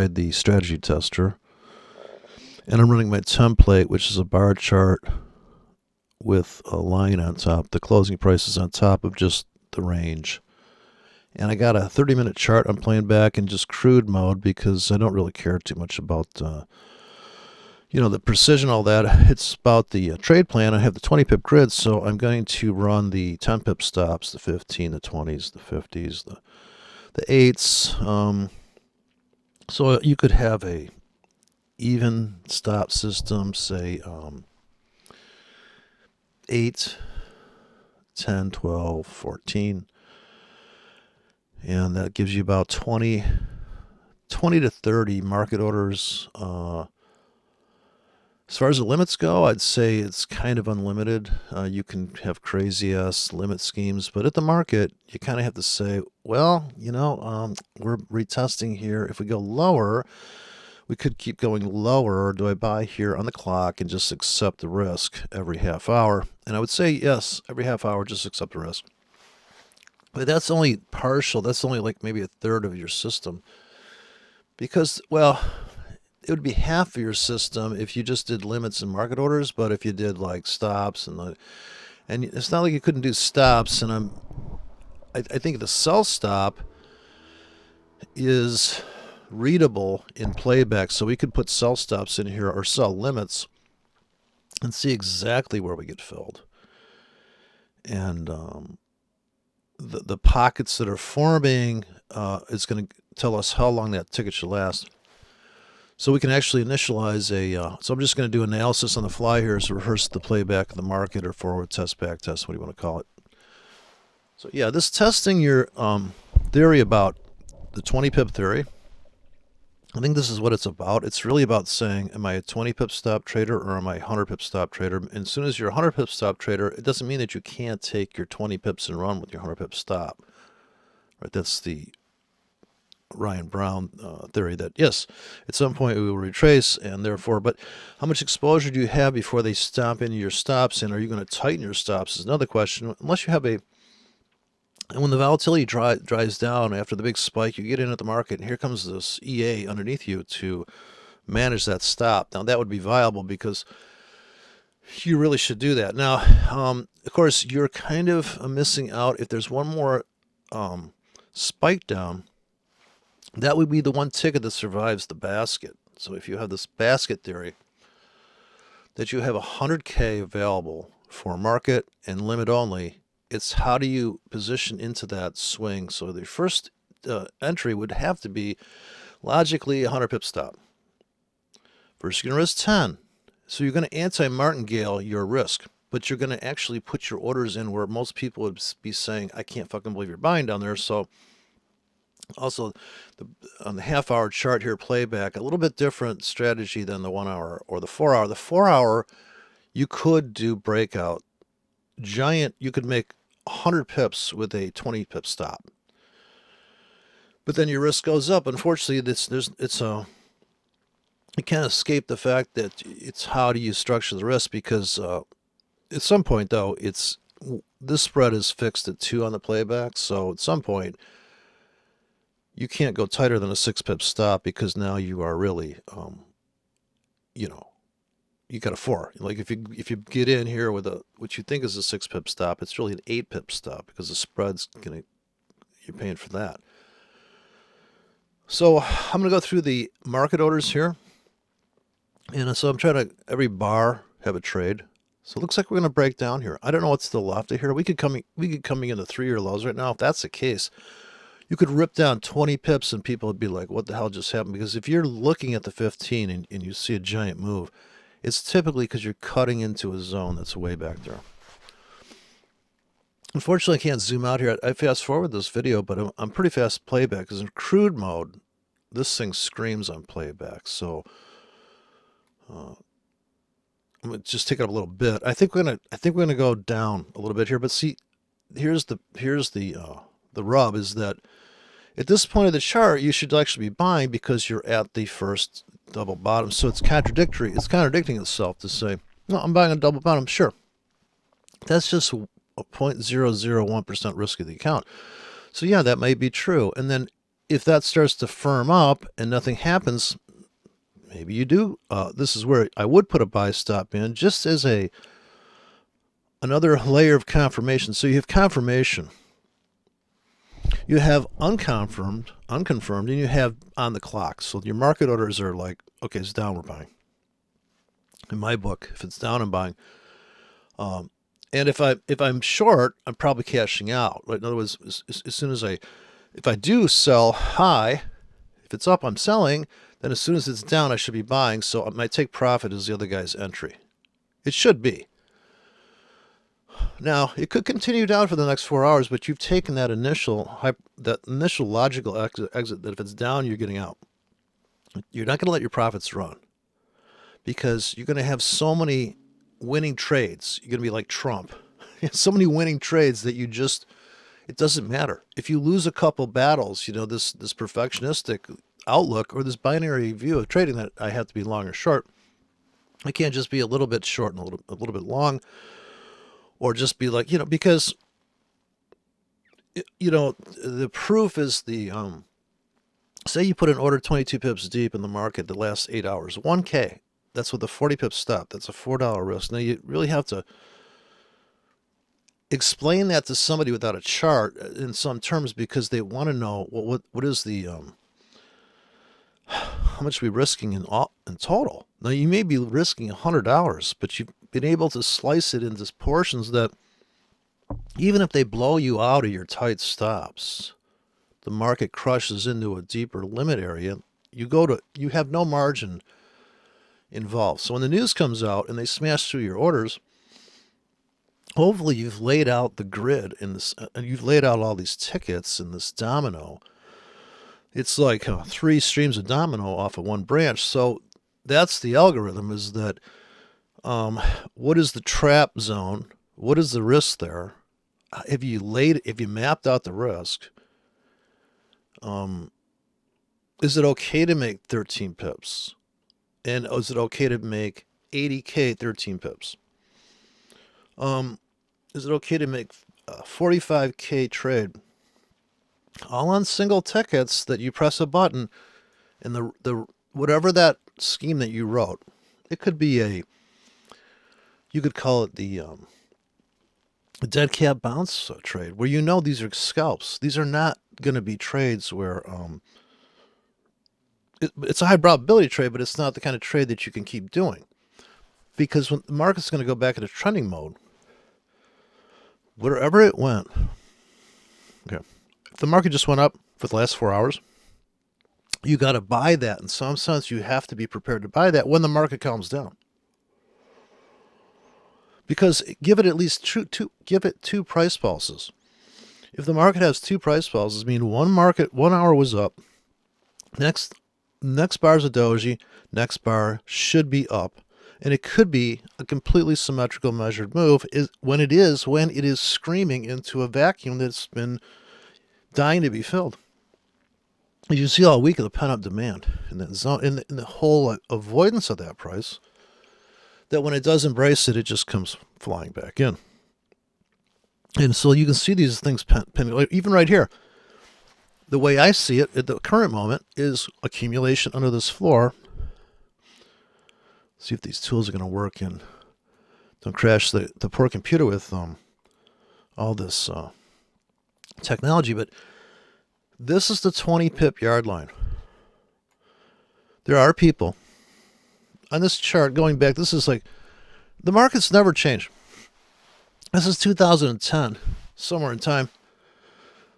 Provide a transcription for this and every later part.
the strategy tester, and I'm running my template, which is a bar chart with a line on top. The closing price is on top of just the range. And I got a 30-minute chart I'm playing back in just crude mode because I don't really care too much about the precision, all that. It's about the trade plan. I have the 20 pip grid, so I'm going to run the 10 pip stops, the 15, the 20s, the 50s, the 8s. So you could have a even stop system, say 8, 10, 12, 14. And that gives you about 20 to 30 market orders. As far as the limits go, I'd say it's kind of unlimited. You can have crazy-ass limit schemes, but at the market, you kind of have to say, well, we're retesting here. If we go lower, we could keep going lower, or do I buy here on the clock and just accept the risk every half hour? And I would say, yes, every half hour, just accept the risk. But that's only partial. That's only like maybe a third of your system. Because, well, it would be half of your system if you just did limits and market orders, but if you did like stops and it's not like you couldn't do stops, and I think the sell stop is readable in playback, so we could put sell stops in here or sell limits and see exactly where we get filled. And the pockets that are forming is going to tell us how long that ticket should last. So we can actually initialize so I'm just going to do analysis on the fly here to rehearse the playback of the market, or forward test, back test, what do you want to call it. So yeah, this testing your theory about the 20 pip theory, I think this is what it's about. It's really about saying, am I a 20 pip stop trader or am I a 100 pip stop trader? And as soon as you're a 100 pip stop trader, it doesn't mean that you can't take your 20 pips and run with your 100 pip stop. Right? That's the Ryan Brown theory that, yes, at some point we will retrace, and therefore, but how much exposure do you have before they stomp into your stops? And are you going to tighten your stops is another question. Unless you have and when the volatility dries down after the big spike, you get in at the market, and here comes this EA underneath you to manage that stop. Now, that would be viable because you really should do that. Now, of course, you're kind of missing out if there's one more spike down. That would be the one ticket that survives the basket. So if you have this basket theory, that you have 100K available for market and limit only, it's how do you position into that swing. So the first entry would have to be logically a 100 pip stop. First, you're going to risk 10. So you're going to anti-martingale your risk, but you're going to actually put your orders in where most people would be saying, I can't fucking believe you're buying down there. So also, on the half-hour chart here, playback, a little bit different strategy than the 1 hour or the 4 hour. The 4 hour, you could do breakout. You could make 100 pips with a 20 pip stop. But then your risk goes up. Unfortunately, you can't escape the fact that it's how do you structure the risk, because at some point, though, this spread is fixed at 2 on the playback. So at some point, you can't go tighter than a 6 pip stop, because now you are really, you got a 4. Like if you get in here with what you think is a 6 pip stop, it's really an 8 pip stop, because the spread's you're paying for that. So I'm going to go through the market orders here. And so I'm trying to, every bar, have a trade. So it looks like we're going to break down here. I don't know what's to the left of here. We could coming into 3-year lows right now. If that's the case, you could rip down 20 pips and people would be like, what the hell just happened? Because if you're looking at the 15 and you see a giant move, it's typically because you're cutting into a zone that's way back there. Unfortunately, I can't zoom out here. I fast forward this video, but I'm pretty fast playback, because in crude mode, this thing screams on playback. So I'm gonna just take it up a little bit. I think we're gonna go down a little bit here, but see, here's the rub is that at this point of the chart, you should actually be buying because you're at the first double bottom. So it's contradictory. It's contradicting itself to say, no, I'm buying a double bottom. Sure. That's just a 0.001% risk of the account. So yeah, that may be true. And then if that starts to firm up and nothing happens, maybe you do. This is where I would put a buy stop in, just as another layer of confirmation. So you have confirmation, you have unconfirmed, and you have on the clock. So your market orders are like, okay, it's down, we're buying. In my book, if it's down, I'm buying. And if I'm short, I'm probably cashing out. Right? In other words, as soon as if I do sell high, if it's up, I'm selling. Then as soon as it's down, I should be buying. So my take profit is the other guy's entry. It should be. Now, it could continue down for the next 4 hours, but you've taken that initial logical exit that if it's down, you're getting out. You're not going to let your profits run because you're going to have so many winning trades. You're going to be like Trump. So many winning trades that it doesn't matter. If you lose a couple battles, this perfectionistic outlook or this binary view of trading that I have to be long or short, I can't just be a little bit short and a little bit long. Or just be like, because, the proof is say you put an order 22 pips deep in the market the last 8 hours, 1K, that's with a 40 pip stop. That's a $4 risk. Now you really have to explain that to somebody without a chart in some terms because they want to know what is the, how much are we risking in total? Now you may be risking $100, but you've been able to slice it into portions that even if they blow you out of your tight stops, the market crushes into a deeper limit area, you have no margin involved. So when the news comes out and they smash through your orders, hopefully you've laid out the grid in this, and you've laid out all these tickets in this domino. It's like 3 streams of domino off of one branch. So that's the algorithm, is that what is the trap zone? What is the risk there? If you mapped out the risk, is it okay to make 13 pips? And is it okay to make 80K 13 pips? Is it okay to make a 45K trade? All on single tickets that you press a button, and the whatever that scheme that you wrote, it could be you could call it the dead cat bounce trade, where these are scalps. These are not going to be trades where it's a high probability trade, but it's not the kind of trade that you can keep doing, because when the market's going to go back into trending mode, wherever it went, okay, if the market just went up for the last 4 hours, you got to buy that. In some sense, you have to be prepared to buy that when the market calms down. Because give it at least give it 2 price pulses. If the market has 2 price pulses, mean 1 hour was up, next bar is a doji, next bar should be up, and it could be a completely symmetrical measured move when it is screaming into a vacuum that's been dying to be filled. You see all week of the pent-up demand in that zone, in the whole avoidance of that price, that when it does embrace it, it just comes flying back in. And so you can see these things pending, even right here. The way I see it at the current moment is accumulation under this floor. See if these tools are going to work and don't crash the poor computer with all this technology. But this is the 20 pip yard line. There are people on this chart going back. This is like, the market's never changed. This is 2010, somewhere in time,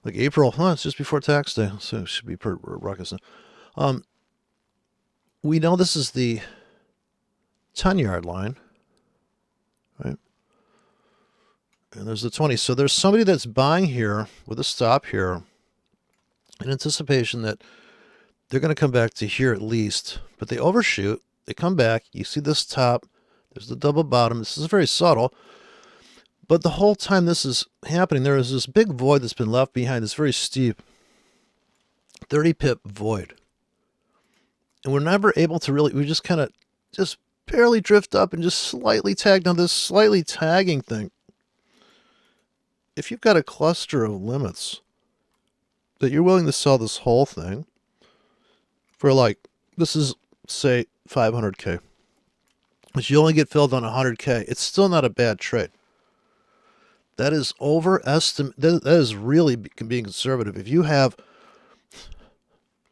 like April. It's just before tax day, so it should be pretty ruckus. We know this is the 10-yard line, right? And there's the 20. So there's somebody that's buying here with a stop here in anticipation that they're going to come back to here at least, but they overshoot. They come back. You see this top. There's the double bottom. This is very subtle. But the whole time this is happening, there is this big void that's been left behind, this very steep 30 pip void. And we're never able to we just kind of just barely drift up and just slightly tag. Now this slightly tagging thing, if you've got a cluster of limits that you're willing to sell this whole thing for, like, this is, say, 500K, but you only get filled on 100K, it's still not a bad trade. That is overestimate. That is really being conservative. If you have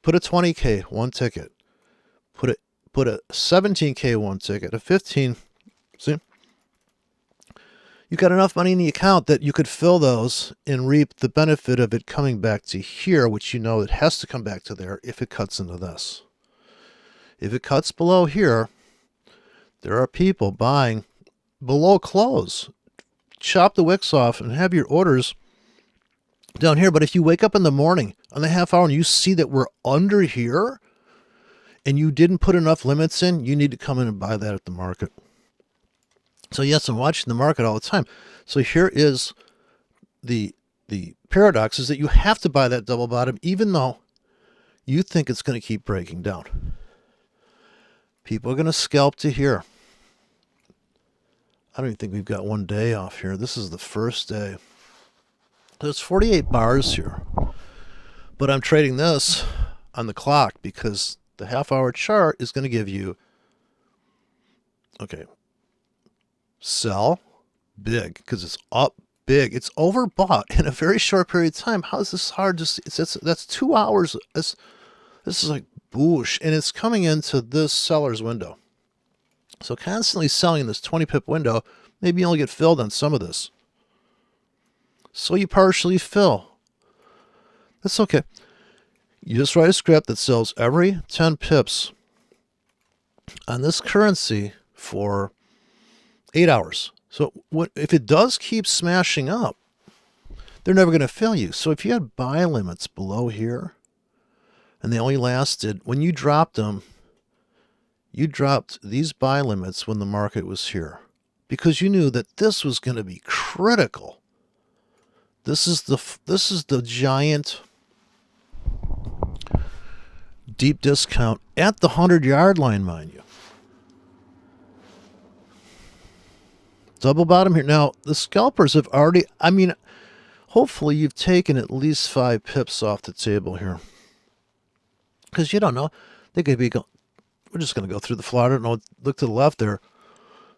put a 20K one ticket, put a 17K one ticket, a 15, see, you got enough money in the account that you could fill those and reap the benefit of it coming back to here, which you know it has to come back to there if it cuts into this. If it cuts below here, there are people buying below close. Chop the wicks off and have your orders down here. But if you wake up in the morning on the half hour and you see that we're under here and you didn't put enough limits in, you need to come in and buy that at the market. So yes, I'm watching the market all the time. So here is the paradox, is that you have to buy that double bottom even though you think it's going to keep breaking down. People are going to scalp to here. I don't even think we've got one day off here. This is the first day. There's 48 bars here. But I'm trading this on the clock because the half-hour chart is going to give you, okay, sell big because it's up big. It's overbought in a very short period of time. How is this hard to see? That's 2 hours. This is like boosh. And it's coming into this seller's window. So constantly selling this 20 pip window, maybe you only get filled on some of this. So you partially fill. That's okay. You just write a script that sells every 10 pips on this currency for 8 hours. So if it does keep smashing up, they're never going to fill you. So if you had buy limits below here, and they only lasted, when you dropped them, you dropped these buy limits when the market was here because you knew that this was going to be critical. This is the giant deep discount at the 100-yard line, mind you. Double bottom here. Now, the scalpers have already, I mean, hopefully you've taken at least 5 pips off the table here. Because you don't know. They could be going, we're just going to go through the floor. I don't know. Look to the left there.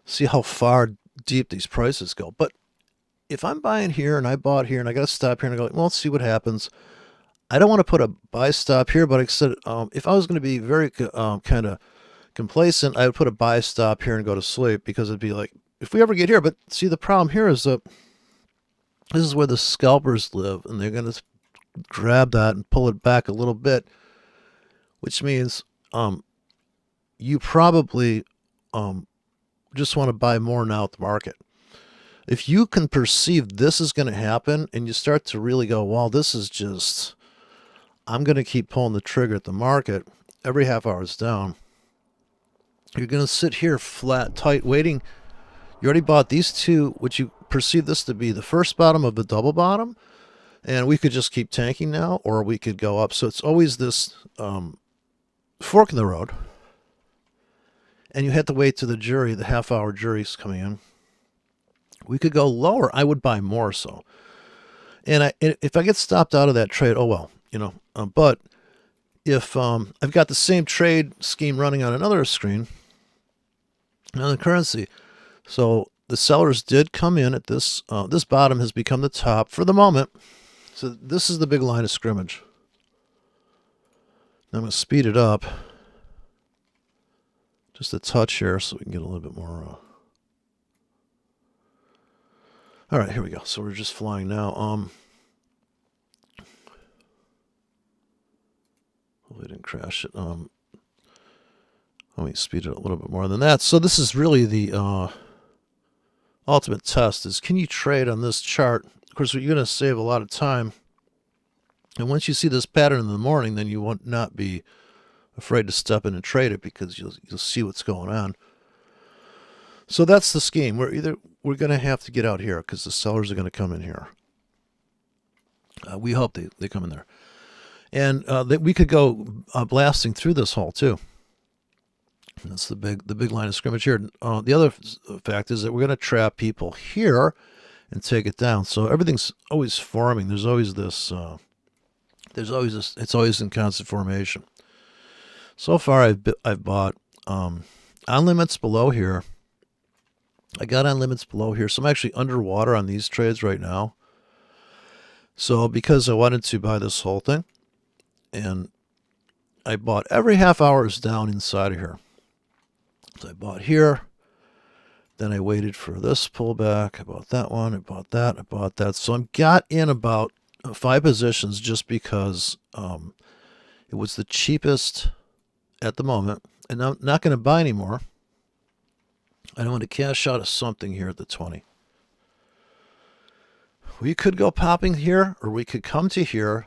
See how far deep these prices go. But if I'm buying here and I bought here and I got to stop here and I go, well, let's see what happens. I don't want to put a buy stop here, but I said if I was going to be very kind of complacent, I would put a buy stop here and go to sleep because it'd be like, if we ever get here. But see, the problem here is that this is where the scalpers live and they're going to grab that and pull it back a little bit, which means you probably just want to buy more now at the market. If you can perceive this is going to happen and you start to really go, well, this is just, I'm going to keep pulling the trigger at the market every half hour is down. You're going to sit here flat, tight, waiting. You already bought these two, which you perceive this to be the first bottom of the double bottom. And we could just keep tanking now, or we could go up. So it's always this fork in the road. And you have to wait to the jury, the half-hour jury's coming in. We could go lower. I would buy more so. And if I get stopped out of that trade, oh well, you know. But if I've got the same trade scheme running on another screen, another currency, so the sellers did come in at this. This bottom has become the top for the moment. So this is the big line of scrimmage. Now I'm going to speed it up. Just a touch here so we can get a little bit more. All right, here we go. So we're just flying now. Hopefully I didn't crash it. Let me speed it a little bit more than that. So this is really the ultimate test is, can you trade on this chart? Of course, you're going to save a lot of time. And once you see this pattern in the morning, then you won't not be afraid to step in and trade it because you'll see what's going on. So that's the scheme. We're going to have to get out here because the sellers are going to come in here. We hope they come in there. And that we could go blasting through this hole too. And that's the big line of scrimmage here. The other fact is that we're going to trap people here and take it down. So everything's always forming. There's always this There's always it's always in constant formation. So far, I've bought on limits below here. I got on limits below here, so I'm actually underwater on these trades right now. So because I wanted to buy this whole thing, and I bought every half hour is down inside of here. So I bought here, then I waited for this pullback. I bought that one, I bought that, I bought that. So I got in about 5 positions just because it was the cheapest at the moment, and I'm not going to buy anymore. I don't want to cash out of something here at the 20. We could go popping here, or we could come to here,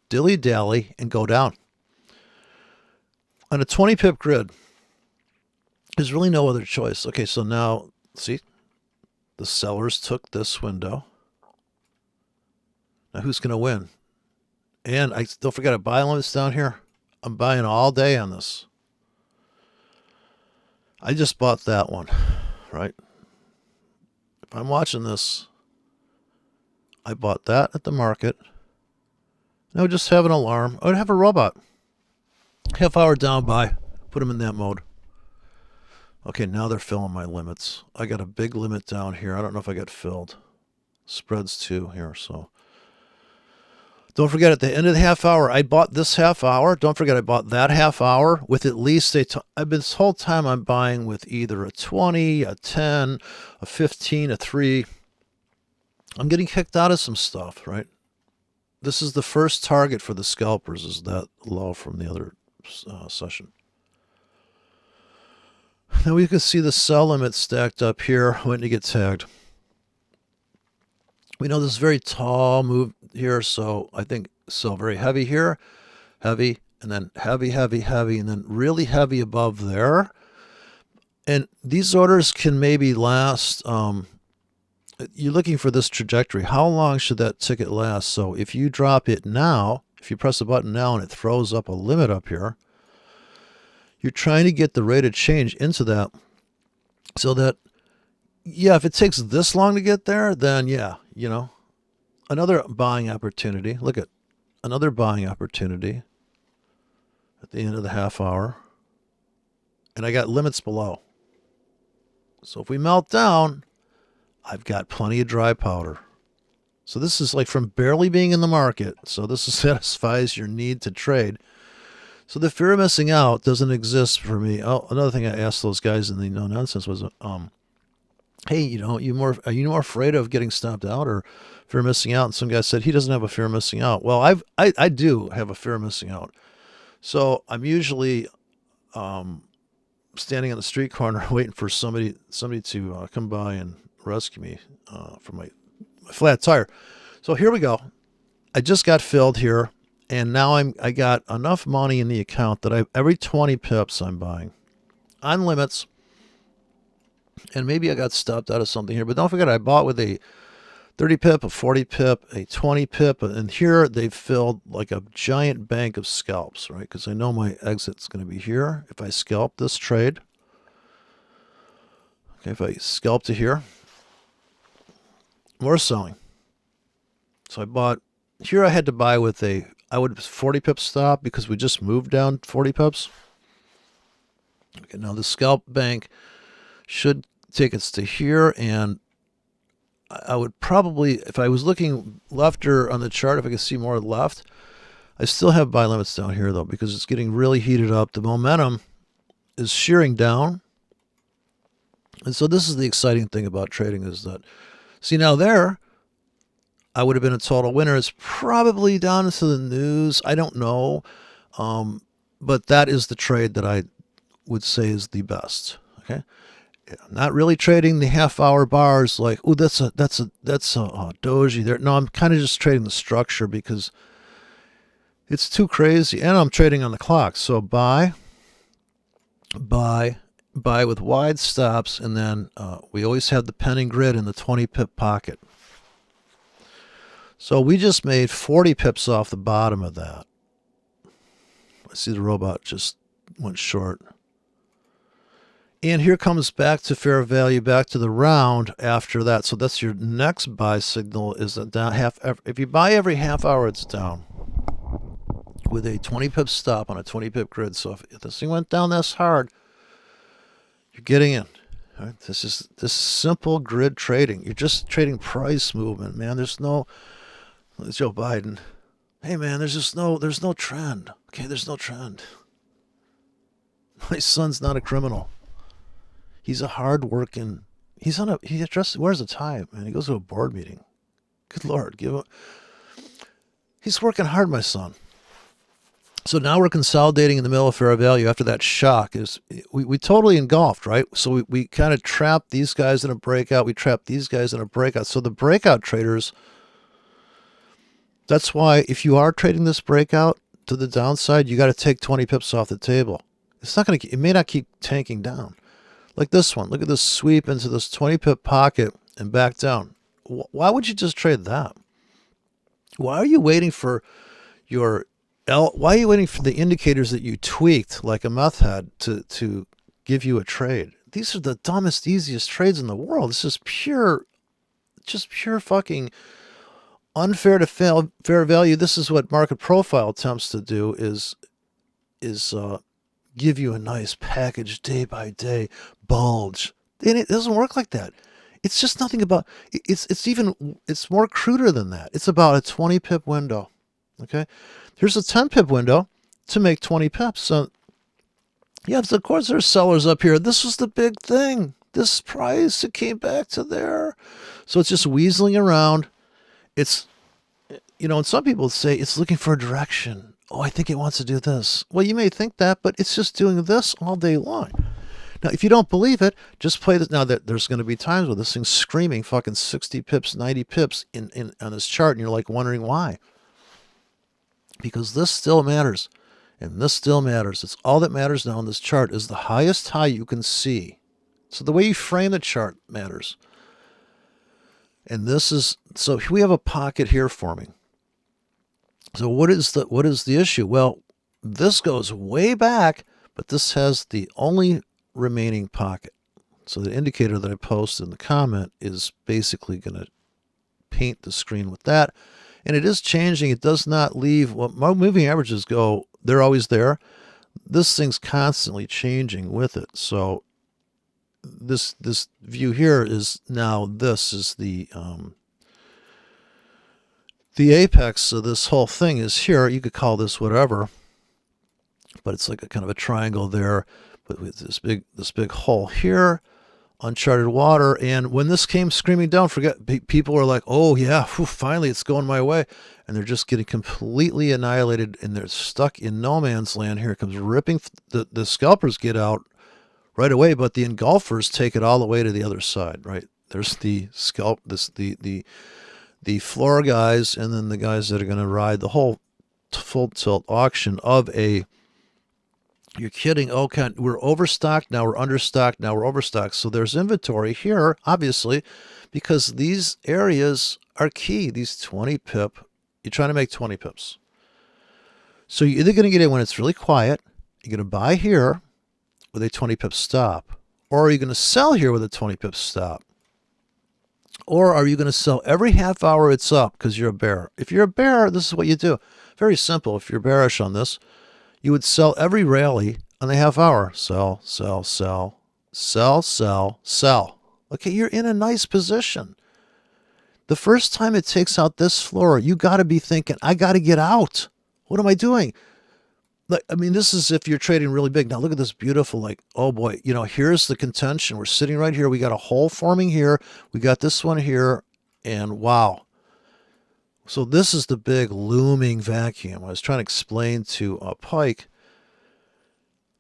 dilly-dally, and go down. On a 20 pip grid, there's really no other choice. Okay, so now, see, the sellers took this window. Now who's going to win? And I don't forget a buy limits down here. I'm buying all day on this. I just bought that one, right? If I'm watching this, I bought that at the market. And I would just have an alarm. I would have a robot. Half hour down buy. Put them in that mode. Okay, now they're filling my limits. I got a big limit down here. I don't know if I got filled. Spreads too here, so. Don't forget, at the end of the half hour, I bought this half hour. Don't forget, I bought that half hour with at least I've been this whole time I'm buying with either a 20, a 10, a 15, a 3. I'm getting kicked out of some stuff, right? This is the first target for the scalpers, is that low from the other session. Now we can see the sell limit stacked up here when you get tagged. We know this is a very tall move here, so I think sell very heavy here, heavy, and then heavy, heavy, heavy, and then really heavy above there. And these orders can maybe last, you're looking for this trajectory. How long should that ticket last? So if you drop it now, if you press the button now and it throws up a limit up here, you're trying to get the rate of change into that so that, yeah, if it takes this long to get there, then yeah, you know, another buying opportunity. Look at another buying opportunity at the end of the half hour. And I got limits below. So if we melt down, I've got plenty of dry powder. So this is like from barely being in the market. So this satisfies your need to trade. So the fear of missing out doesn't exist for me. Oh, another thing I asked those guys in the no nonsense was, hey, you know, are you more afraid of getting stopped out or fear of missing out? And some guy said he doesn't have a fear of missing out. Well, I do have a fear of missing out. So I'm usually standing on the street corner waiting for somebody to come by and rescue me from my flat tire. So here we go. I just got filled here. And now I got enough money in the account that every 20 pips I'm buying on limits. And maybe I got stopped out of something here, but don't forget I bought with a 30 pip, a 40 pip, a 20 pip, and here they've filled like a giant bank of scalps, right? Because I know my exit's going to be here. If I scalp this trade, okay, if I scalp to here, more selling. So I bought here. I had to buy with a 40 pip stop because we just moved down 40 pips. Okay, now the scalp bank should take us to here, and I would probably, if I was looking left or on the chart, if I could see more left, I still have buy limits down here though because it's getting really heated up. The momentum is shearing down, and so this is the exciting thing about trading is that, see now there, I would have been a total winner. It's probably down into the news. I don't know. But that is the trade that I would say is the best. Okay. I'm not really trading the half hour bars like, oh, that's a doji there. No, I'm kind of just trading the structure because it's too crazy. And I'm trading on the clock. So buy with wide stops. And then we always have the pending grid in the 20 pip pocket. So we just made 40 pips off the bottom of that. I see the robot just went short. And here comes back to fair value, back to the round after that. So that's your next buy signal is down half. If you buy every half hour, it's down. with a 20 pip stop on a 20 pip grid. So if this thing went down this hard, you're getting in. All right? This is simple grid trading. You're just trading price movement, man. There's no Joe Biden. Hey man, there's no trend. Okay, there's no trend. My son's not a criminal. He's a hard-working. He wears a tie, man. He goes to a board meeting. Good Lord, he's working hard, my son. So now we're consolidating in the middle of fair value after that shock. We totally engulfed, right? So we kind of trapped these guys in a breakout. We trapped these guys in a breakout. So the breakout traders, that's why if you are trading this breakout to the downside, you got to take 20 pips off the table. It may not keep tanking down. Like this one. Look at this sweep into this 20 pip pocket and back down. Why would you just trade that? Why are you waiting for why are you waiting for the indicators that you tweaked like a meth head to give you a trade? These are the dumbest, easiest trades in the world. This is pure fucking unfair to fair value. This is what market profile attempts to do is give you a nice package day by day bulge. And it doesn't work like that. It's just nothing about it's more cruder than that. It's about a 20 pip window. Okay. Here's a 10 pip window to make 20 pips. So yeah, of course there's sellers up here. This was the big thing. This price, it came back to there. So it's just weaseling around. It's, and some people say it's looking for a direction. Oh, I think it wants to do this. Well, you may think that, but it's just doing this all day long. Now, if you don't believe it, just play this. Now, there's going to be times where this thing's screaming fucking 60 pips, 90 pips on this chart, and you're like wondering why. Because this still matters, and this still matters. It's all that matters now on this chart is the highest high you can see. So the way you frame the chart matters. And so we have a pocket here forming. So what is the issue? Well, this goes way back, but this has the only remaining pocket. So the indicator that I post in the comment is basically going to paint the screen with that. And it is changing. It does not leave. Well, moving averages go, they're always there. This thing's constantly changing with it. So this view here is now, this is the apex of this whole thing is here. You could call this whatever, but it's like a kind of a triangle there, but with this big hole here, uncharted water. And when this came screaming down, people were like, oh yeah, finally it's going my way. And they're just getting completely annihilated, and they're stuck in no man's land. Here it comes ripping. The scalpers get out right away, but the engulfers take it all the way to the other side, right? There's the the floor guys, and then the guys that are going to ride the whole full tilt auction of a, you're kidding, okay, we're overstocked, now we're understocked, now we're overstocked. So there's inventory here, obviously, because these areas are key. These 20 pip, you're trying to make 20 pips. So you're either going to get in when it's really quiet, you're going to buy here with a 20 pip stop, or are you going to sell here with a 20 pip stop? Or are you going to sell every half hour it's up because you're a bear? If you're a bear, this is what you do. Very simple. If you're bearish on this, you would sell every rally on the half hour. Sell, sell, sell, sell, sell, sell. Okay, you're in a nice position. The first time it takes out this floor, you got to be thinking, I got to get out. What am I doing? Like, I mean, this is if you're trading really big. Now look at this beautiful, like, oh boy, here's the contention. We're sitting right here. We got a hole forming here. We got this one here, and wow. So this is the big looming vacuum. I was trying to explain to Pike.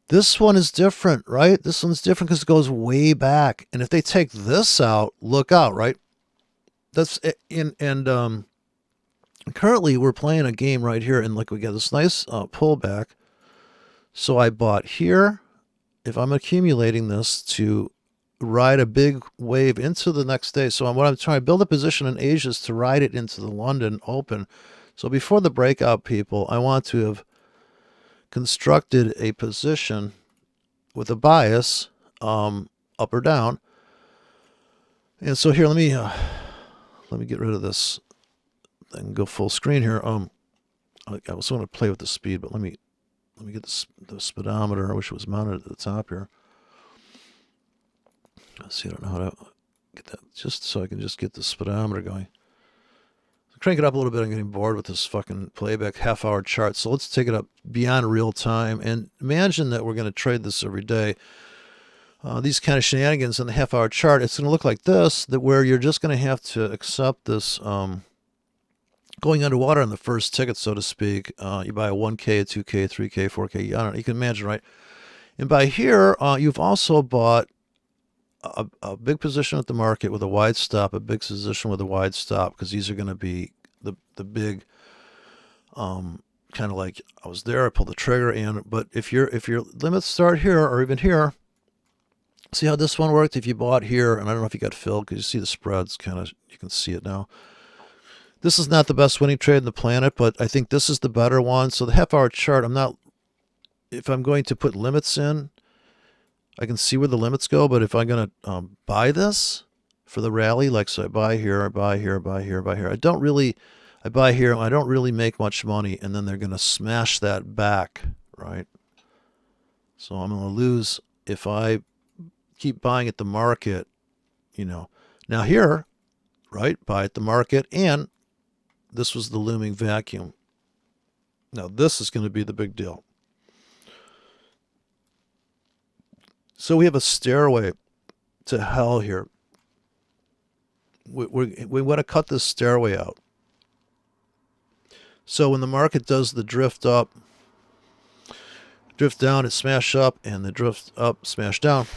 This one is different, right? This one's different because it goes way back. And if they take this out, look out, right? That's currently we're playing a game right here, and like we got this nice pullback. So I bought here. If I'm accumulating this to ride a big wave into the next day. So what I'm trying to build a position in Asia is to ride it into the London Open. So before the breakout, people, I want to have constructed a position with a bias up or down. And so here, let me get rid of this and go full screen here. I also want to play with the speed, but let me get the speedometer. I wish it was mounted at the top here. Let's see, I don't know how to get that, just so I can just get the speedometer going. Crank it up a little bit. I'm getting bored with this fucking playback half-hour chart. So let's take it up beyond real time and imagine that we're going to trade this every day. These kind of shenanigans in the half-hour chart, it's going to look like this, that where you're just going to have to accept this going underwater on the first ticket, so to speak. You buy a 1K, a 2K, 3K, 4K. I don't know. You can imagine, right? And by here, you've also bought a big position at the market with a wide stop, a big position with a wide stop, because these are going to be the big, kind of like I was there, I pulled the trigger, but if your limits start here or even here, see how this one worked? If you bought here, and I don't know if you got filled because you see the spreads, kind of, you can see it now. This is not the best winning trade in the planet, but I think this is the better one. So the half-hour chart, if I'm going to put limits in, I can see where the limits go, but if I'm going to buy this for the rally, like, so I buy here, I buy here, I buy here, I buy here. I buy here, I don't really make much money, and then they're going to smash that back, right? So I'm going to lose if I keep buying at the market, Now here, right, buy at the market, and this was the looming vacuum. Now this is going to be the big deal. So we have a stairway to hell here. We want to cut this stairway out. So when the market does the drift up, drift down, it smash up, and the drift up, smash down,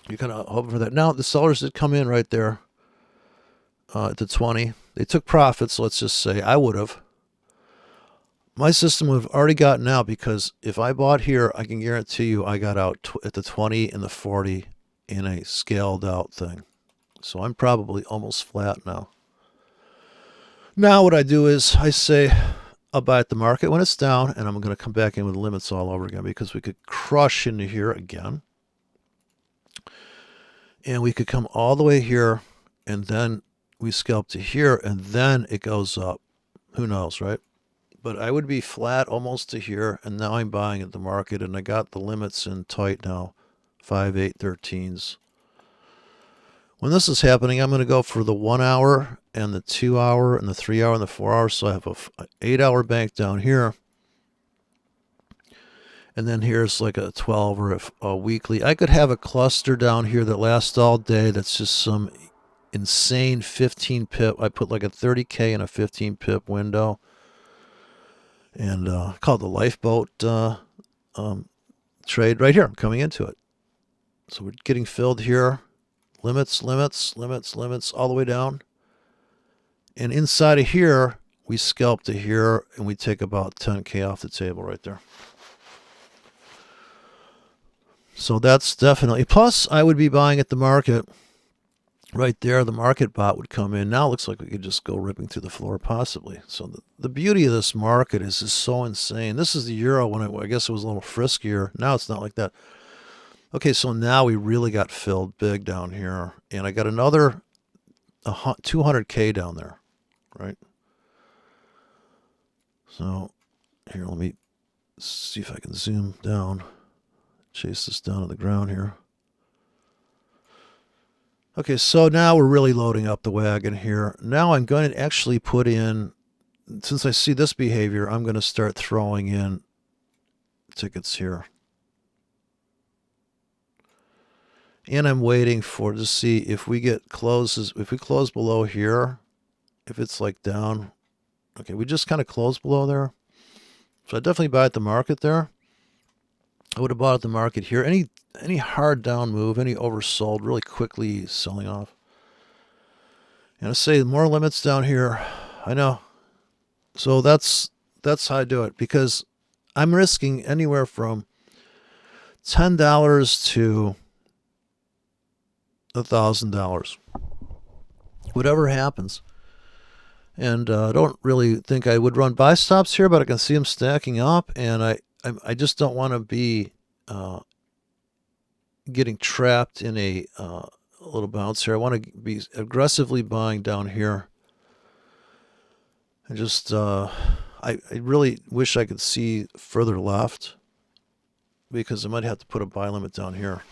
you're kind of hoping for that. Now the sellers did come in right there at the 20. They took profits, let's just say. I would have. My system would have already gotten out, because if I bought here, I can guarantee you I got out at the 20 and the 40 in a scaled out thing. So I'm probably almost flat now. Now what I do is I say I'll buy at the market when it's down, and I'm going to come back in with limits all over again, because we could crush into here again. And we could come all the way here, and then we scalp to here, and then it goes up. Who knows, right? But I would be flat almost to here, and now I'm buying at the market, and I got the limits in tight now, 5, 8, 13s. When this is happening, I'm going to go for the 1 hour and the 2 hour and the 3 hour and the 4 hour. So I have an 8 hour bank down here. And then here's like a 12 or a weekly. I could have a cluster down here that lasts all day. That's just some insane 15 pip. I put like a 30K in a 15 pip window. And called the lifeboat trade right here. I'm coming into it. So we're getting filled here. Limits, limits, limits, limits, all the way down. And inside of here, we scalp to here, and we take about 10K off the table right there. So that's definitely, plus I would be buying at the market right there. The market bot would come in. Now it looks like we could just go ripping through the floor possibly. So the beauty of this market is so insane. This is the euro when I guess it was a little friskier. Now it's not like that. Okay, so now we really got filled big down here. And I got another 200K down there, right? So here, let me see if I can zoom down. Chase this down to the ground here. Okay, so now we're really loading up the wagon here. Now I'm going to actually put in, since I see this behavior, I'm going to start throwing in tickets here. And I'm waiting to see if we get closes, if we close below here, if it's like down. Okay, we just kind of closed below there. So I definitely buy at the market there. I would have bought at the market here. Any hard down move, any oversold, really quickly selling off. And I say more limits down here. I know. So that's how I do it, because I'm risking anywhere from $10 to $1,000. Whatever happens. And I don't really think I would run buy stops here, but I can see them stacking up, and I just don't want to be getting trapped in a little bounce here. I want to be aggressively buying down here. And just, I I really wish I could see further left, because I might have to put a buy limit down here.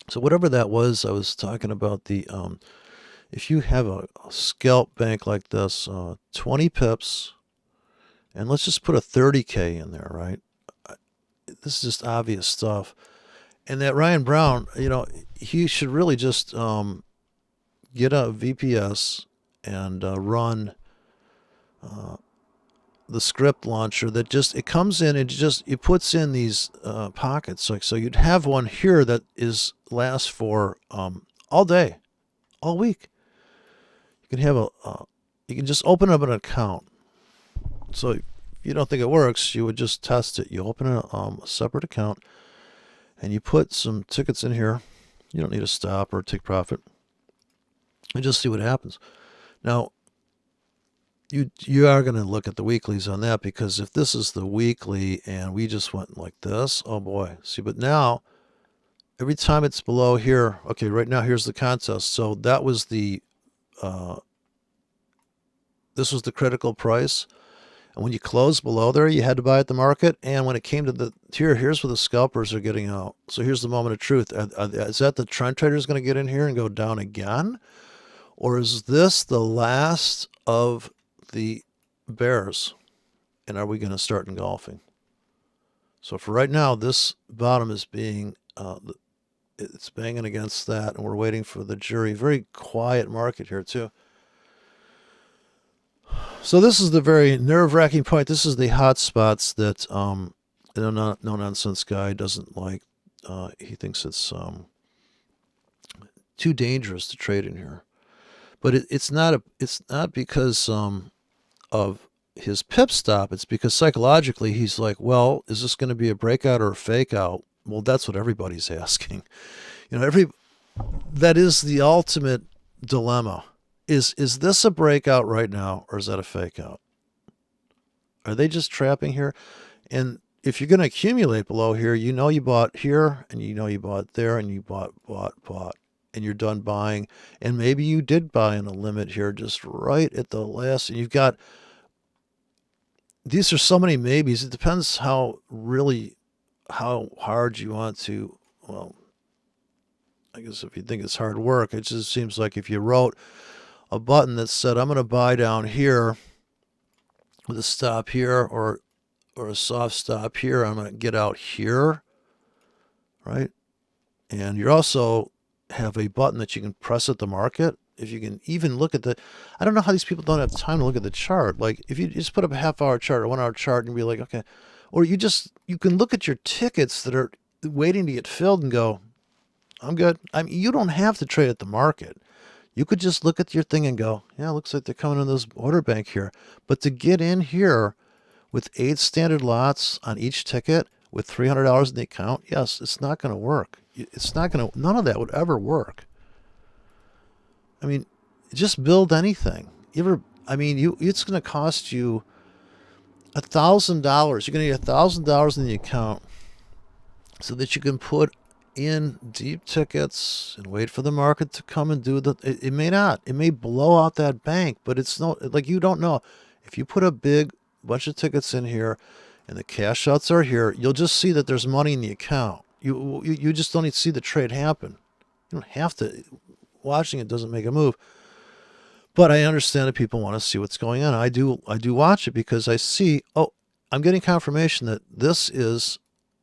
So whatever that was, I was talking about the if you have a scalp bank like this, 20 pips, and let's just put a 30K in there, right? This is just obvious stuff. And that Ryan Brown, he should really just get a VPS and run the script launcher that just, it comes in and it puts in these pockets. So you'd have one here that lasts for all day, all week. You can have you can just open up an account. So if you don't think it works, you would just test it. You open a separate account and you put some tickets in here. You don't need to stop or take profit, and just see what happens. Now, you are going to look at the weeklies on that, because if this is the weekly and we just went like this, oh boy. See, but now every time it's below here, okay, right now here's the contest. So that was this was the critical price. And when you close below there, you had to buy at the market. And when it came to here's where the scalpers are getting out. So here's the moment of truth. Is that the trend traders going to get in here and go down again? Or is this the last of the bears? And are we going to start engulfing? So for right now, this bottom is being, it's banging against that. And we're waiting for the jury. Very quiet market here too. So this is the very nerve-wracking point. This is the hot spots that no nonsense guy doesn't like. He thinks it's too dangerous to trade in here. But it's not because of his pip stop. It's because psychologically he's like, well, is this going to be a breakout or a fake out? Well, that's what everybody's asking. That is the ultimate dilemma. Is this a breakout right now, or is that a fake out? Are they just trapping here? And if you're going to accumulate below here, you bought here, and you bought there, and you bought, and you're done buying. And maybe you did buy in a limit here just right at the last, and you've got, these are so many maybes. It depends how hard you want to, well, I guess if you think it's hard work, it just seems like if you wrote a button that said, I'm going to buy down here with a stop here, or a soft stop here, I'm going to get out here, right? And you also have a button that you can press at the market. If you can even look at I don't know how these people don't have time to look at the chart. Like if you just put up a half-hour chart or 1 hour chart and be like, okay, or you can look at your tickets that are waiting to get filled and go, I'm good. I mean, you don't have to trade at the market. You could just look at your thing and go, yeah, it looks like they're coming in this order bank here. But to get in here with 8 standard lots on each ticket with $300 in the account, yes, it's not going to work. It's not going to, none of that would ever work. I mean, just build anything. It's going to cost you $1,000. You're going to get $1,000 in the account so that you can put in deep tickets and wait for the market to come and do it may not. It may blow out that bank, but it's not like, you don't know. If you put a big bunch of tickets in here and the cash outs are here, you'll just see that there's money in the account. You just don't need to see the trade happen. You don't have to. Watching it doesn't make a move. But I understand that people want to see what's going on. I do watch it because I see, I'm getting confirmation that this is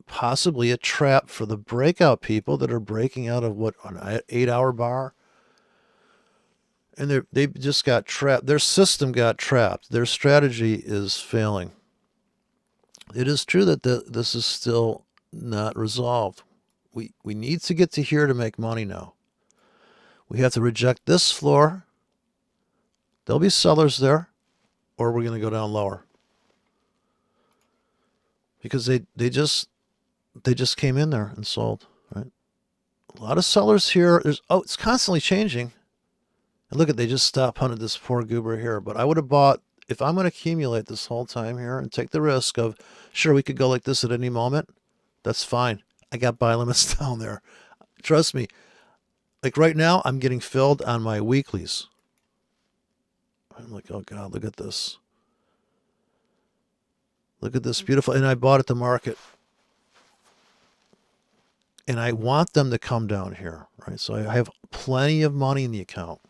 possibly a trap for the breakout people that are breaking out of an 8-hour bar. And they just got trapped. Their system got trapped. Their strategy is failing. It is true that this is still not resolved. We need to get to here to make money now. We have to reject this floor. There'll be sellers there, or we're going to go down lower. Because they just came in there and sold, right? A lot of sellers here. It's constantly changing. And look they just stop hunted this poor goober here. But I would have bought, if I'm going to accumulate this whole time here and take the risk of, sure, we could go like this at any moment. That's fine. I got buy limits down there. Trust me. Like right now, I'm getting filled on my weeklies. I'm like, oh God, look at this. Look at this beautiful. And I bought at the market. And I want them to come down here, right? So I have plenty of money in the account.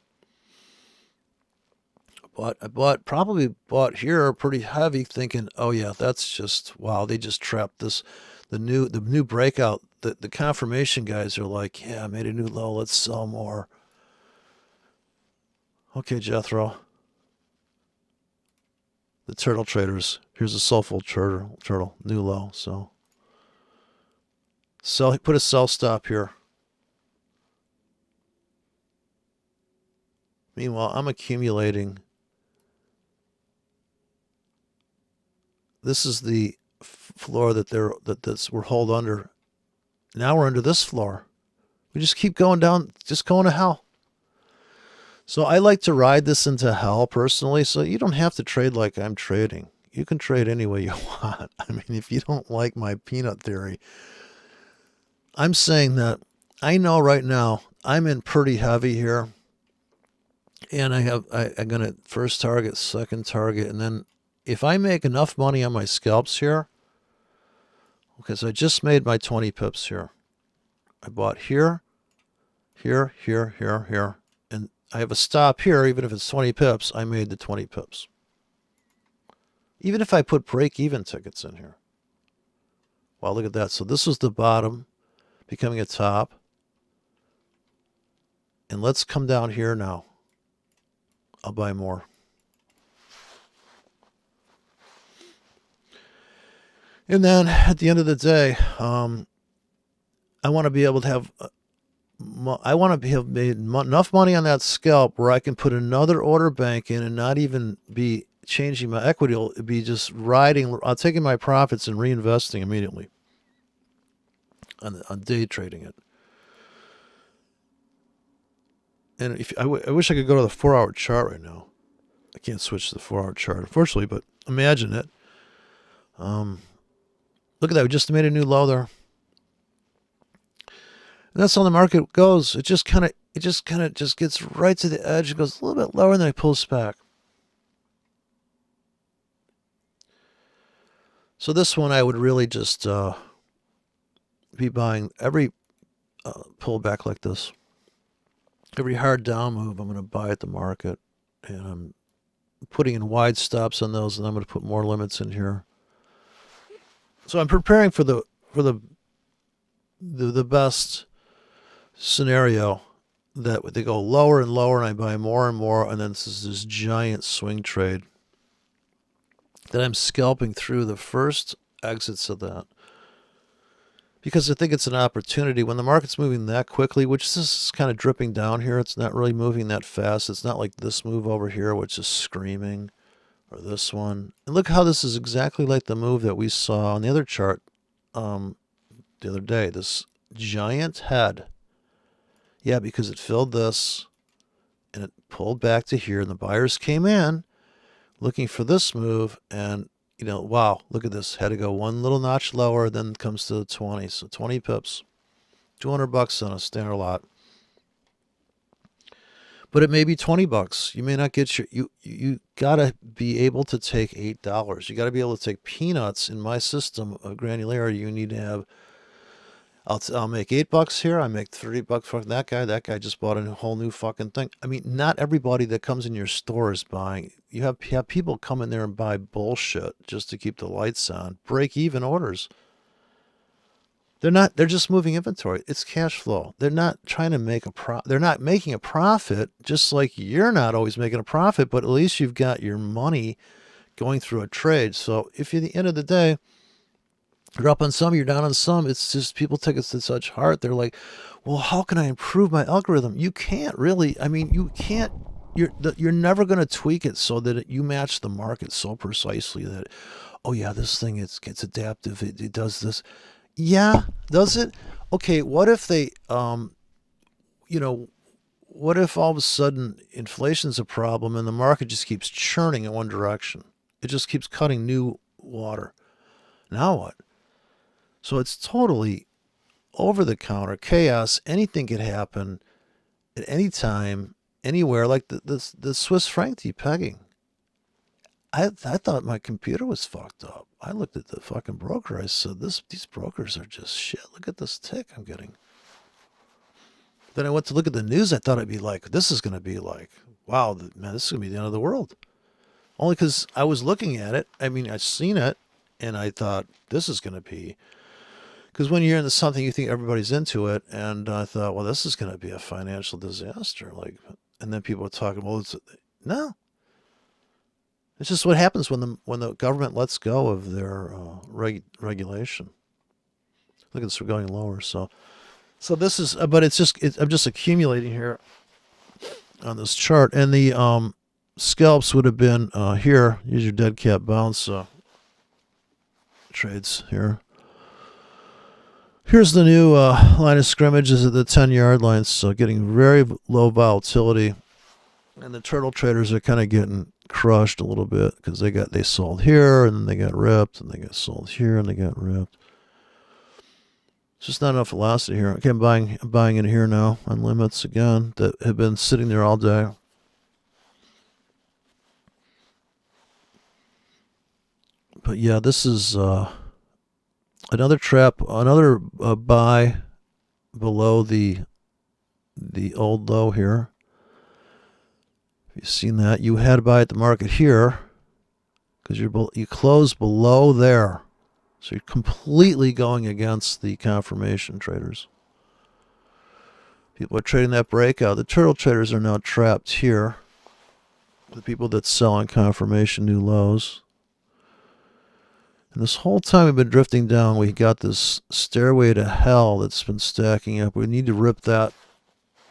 But probably bought here pretty heavy, thinking, oh yeah, that's just wow. They just trapped this, the new breakout. The confirmation guys are like, yeah, I made a new low. Let's sell more. Okay, Jethro. The turtle traders. Here's a soulful turtle, new low. So sell. Put a sell stop here. Meanwhile, I'm accumulating. This is the floor that we're hold under. Now we're under this floor. We just keep going down, just going to hell. So I like to ride this into hell personally. So you don't have to trade like I'm trading. You can trade any way you want. I mean, if you don't like my peanut theory, I'm saying that I know right now I'm in pretty heavy here. And I'm going to first target, second target, and then if I make enough money on my scalps here, okay, so I just made my 20 pips here. I bought here, here, here, here, here, and I have a stop here. Even if it's 20 pips, I made the 20 pips. Even if I put break-even tickets in here. Wow, look at that. So this was the bottom, becoming a top. And let's come down here now. I'll buy more. And then at the end of the day, I want to be able to have, have made enough money on that scalp where I can put another order bank in and not even be changing my equity. It'll be just riding, taking my profits and reinvesting immediately on day trading it. And I wish I could go to the 4-hour chart right now. I can't switch to the 4-hour chart, unfortunately, but imagine it. Look at that. We just made a new low there. And that's how the market goes. It just kind of gets right to the edge. It goes a little bit lower and then it pulls back. So this one I would really just be buying every pullback like this. Every hard down move I'm going to buy at the market. And I'm putting in wide stops on those, and I'm going to put more limits in here. So I'm preparing for the best scenario that they go lower and lower and I buy more and more, and then this giant swing trade that I'm scalping through the first exits of that. Because I think it's an opportunity when the market's moving that quickly, which this is kind of dripping down here. It's not really moving that fast. It's not like this move over here, which is screaming. Or this one. And look how this is exactly like the move that we saw on the other chart the other day. This giant head. Yeah, because it filled this and it pulled back to here and the buyers came in looking for this move and, wow, look at this. Had to go one little notch lower, then it comes to the 20. So 20 pips, $200 on a standard lot. But it may be $20. You may not get you gotta be able to take $8. You gotta be able to take peanuts in my system of granularity. You need to have, I'll make $8 here. I make $30 from that guy. That guy just bought a whole new fucking thing. I mean, not everybody that comes in your store is buying. You have people come in there and buy bullshit just to keep the lights on. Break even orders. They're just moving inventory. It's cash flow. They're not trying to make they're not making a profit, just like you're not always making a profit, but at least you've got your money going through a trade. So if at the end of the day, you're up on some, you're down on some, it's just people take it to such heart. They're like, well, how can I improve my algorithm? You can't really, you can't, you're never going to tweak it so that you match the market so precisely that, oh yeah, this thing, it's adaptive. It does this. Yeah, does it? Okay, what if they, what if all of a sudden inflation's a problem and the market just keeps churning in one direction? It just keeps cutting new water. Now what? So it's totally over the counter chaos. Anything could happen at any time. anywhere like the Swiss franc depegging. I thought my computer was fucked up. I looked at the fucking broker. I said, these brokers are just shit. Look at this tick I'm getting. Then I went to look at the news. I thought I'd be like, this is going to be like, wow, man, this is going to be the end of the world. Only because I was looking at it. I mean, I've seen it, and I thought, this is going to be... Because when you're into something, you think everybody's into it. And I thought, well, this is going to be a financial disaster. And then people are talking, well, no. It's just what happens when the government lets go of their regulation. Look at this, we're going lower. So this is, but I'm just accumulating here on this chart, and the scalps would have been here. Use your dead cat bounce trades here. Here's the new line of scrimmage is at the 10-yard line, so getting very low volatility, and the turtle traders are kind of getting crushed a little bit because they sold here and then they got ripped, and they got sold here and they got ripped. It's just not enough velocity here. Okay, I'm buying in here now on limits again that have been sitting there all day. But yeah, this is another trap, another buy below the old low here. If you've seen that, you had to buy at the market here because you close below there. So you're completely going against the confirmation traders. People are trading that breakout. The turtle traders are now trapped here. The people that sell on confirmation new lows. And this whole time we've been drifting down, we got this stairway to hell that's been stacking up. We need to rip that.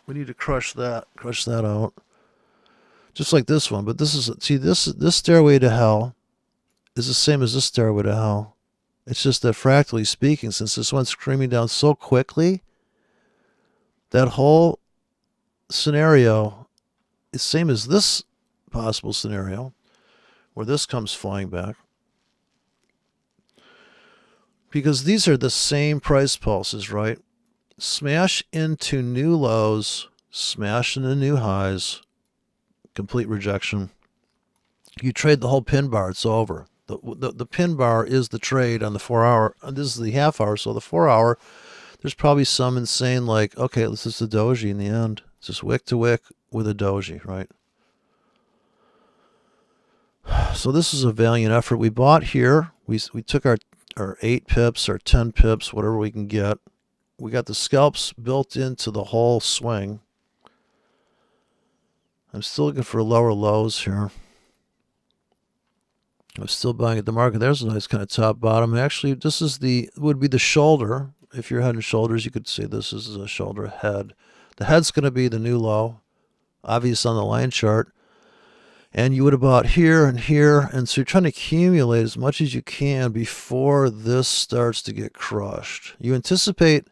We need to crush that out. Just like this one. But this stairway to hell is the same as this stairway to hell. It's just that fractally speaking, since this one's screaming down so quickly, that whole scenario is same as this possible scenario, where this comes flying back. Because these are the same price pulses, right? Smash into new lows, smash into new highs, complete rejection. You trade the whole pin bar, it's over. The pin bar is the trade on the 4 hour. This is the half hour, so the 4 hour, there's probably some insane like, okay, this is the doji in the end. It's just wick to wick with a doji, right? So this is a valiant effort. We bought here. We took our 8 pips or 10 pips, whatever we can get. We got the scalps built into the whole swing. I'm still looking for lower lows here. I'm still buying at the market. There's a nice kind of top bottom. Actually, this is would be the shoulder. If you're head and shoulders, you could say this is a shoulder head. The head's going to be the new low, obvious on the line chart. And you would have bought here and here. And so you're trying to accumulate as much as you can before this starts to get crushed. You anticipate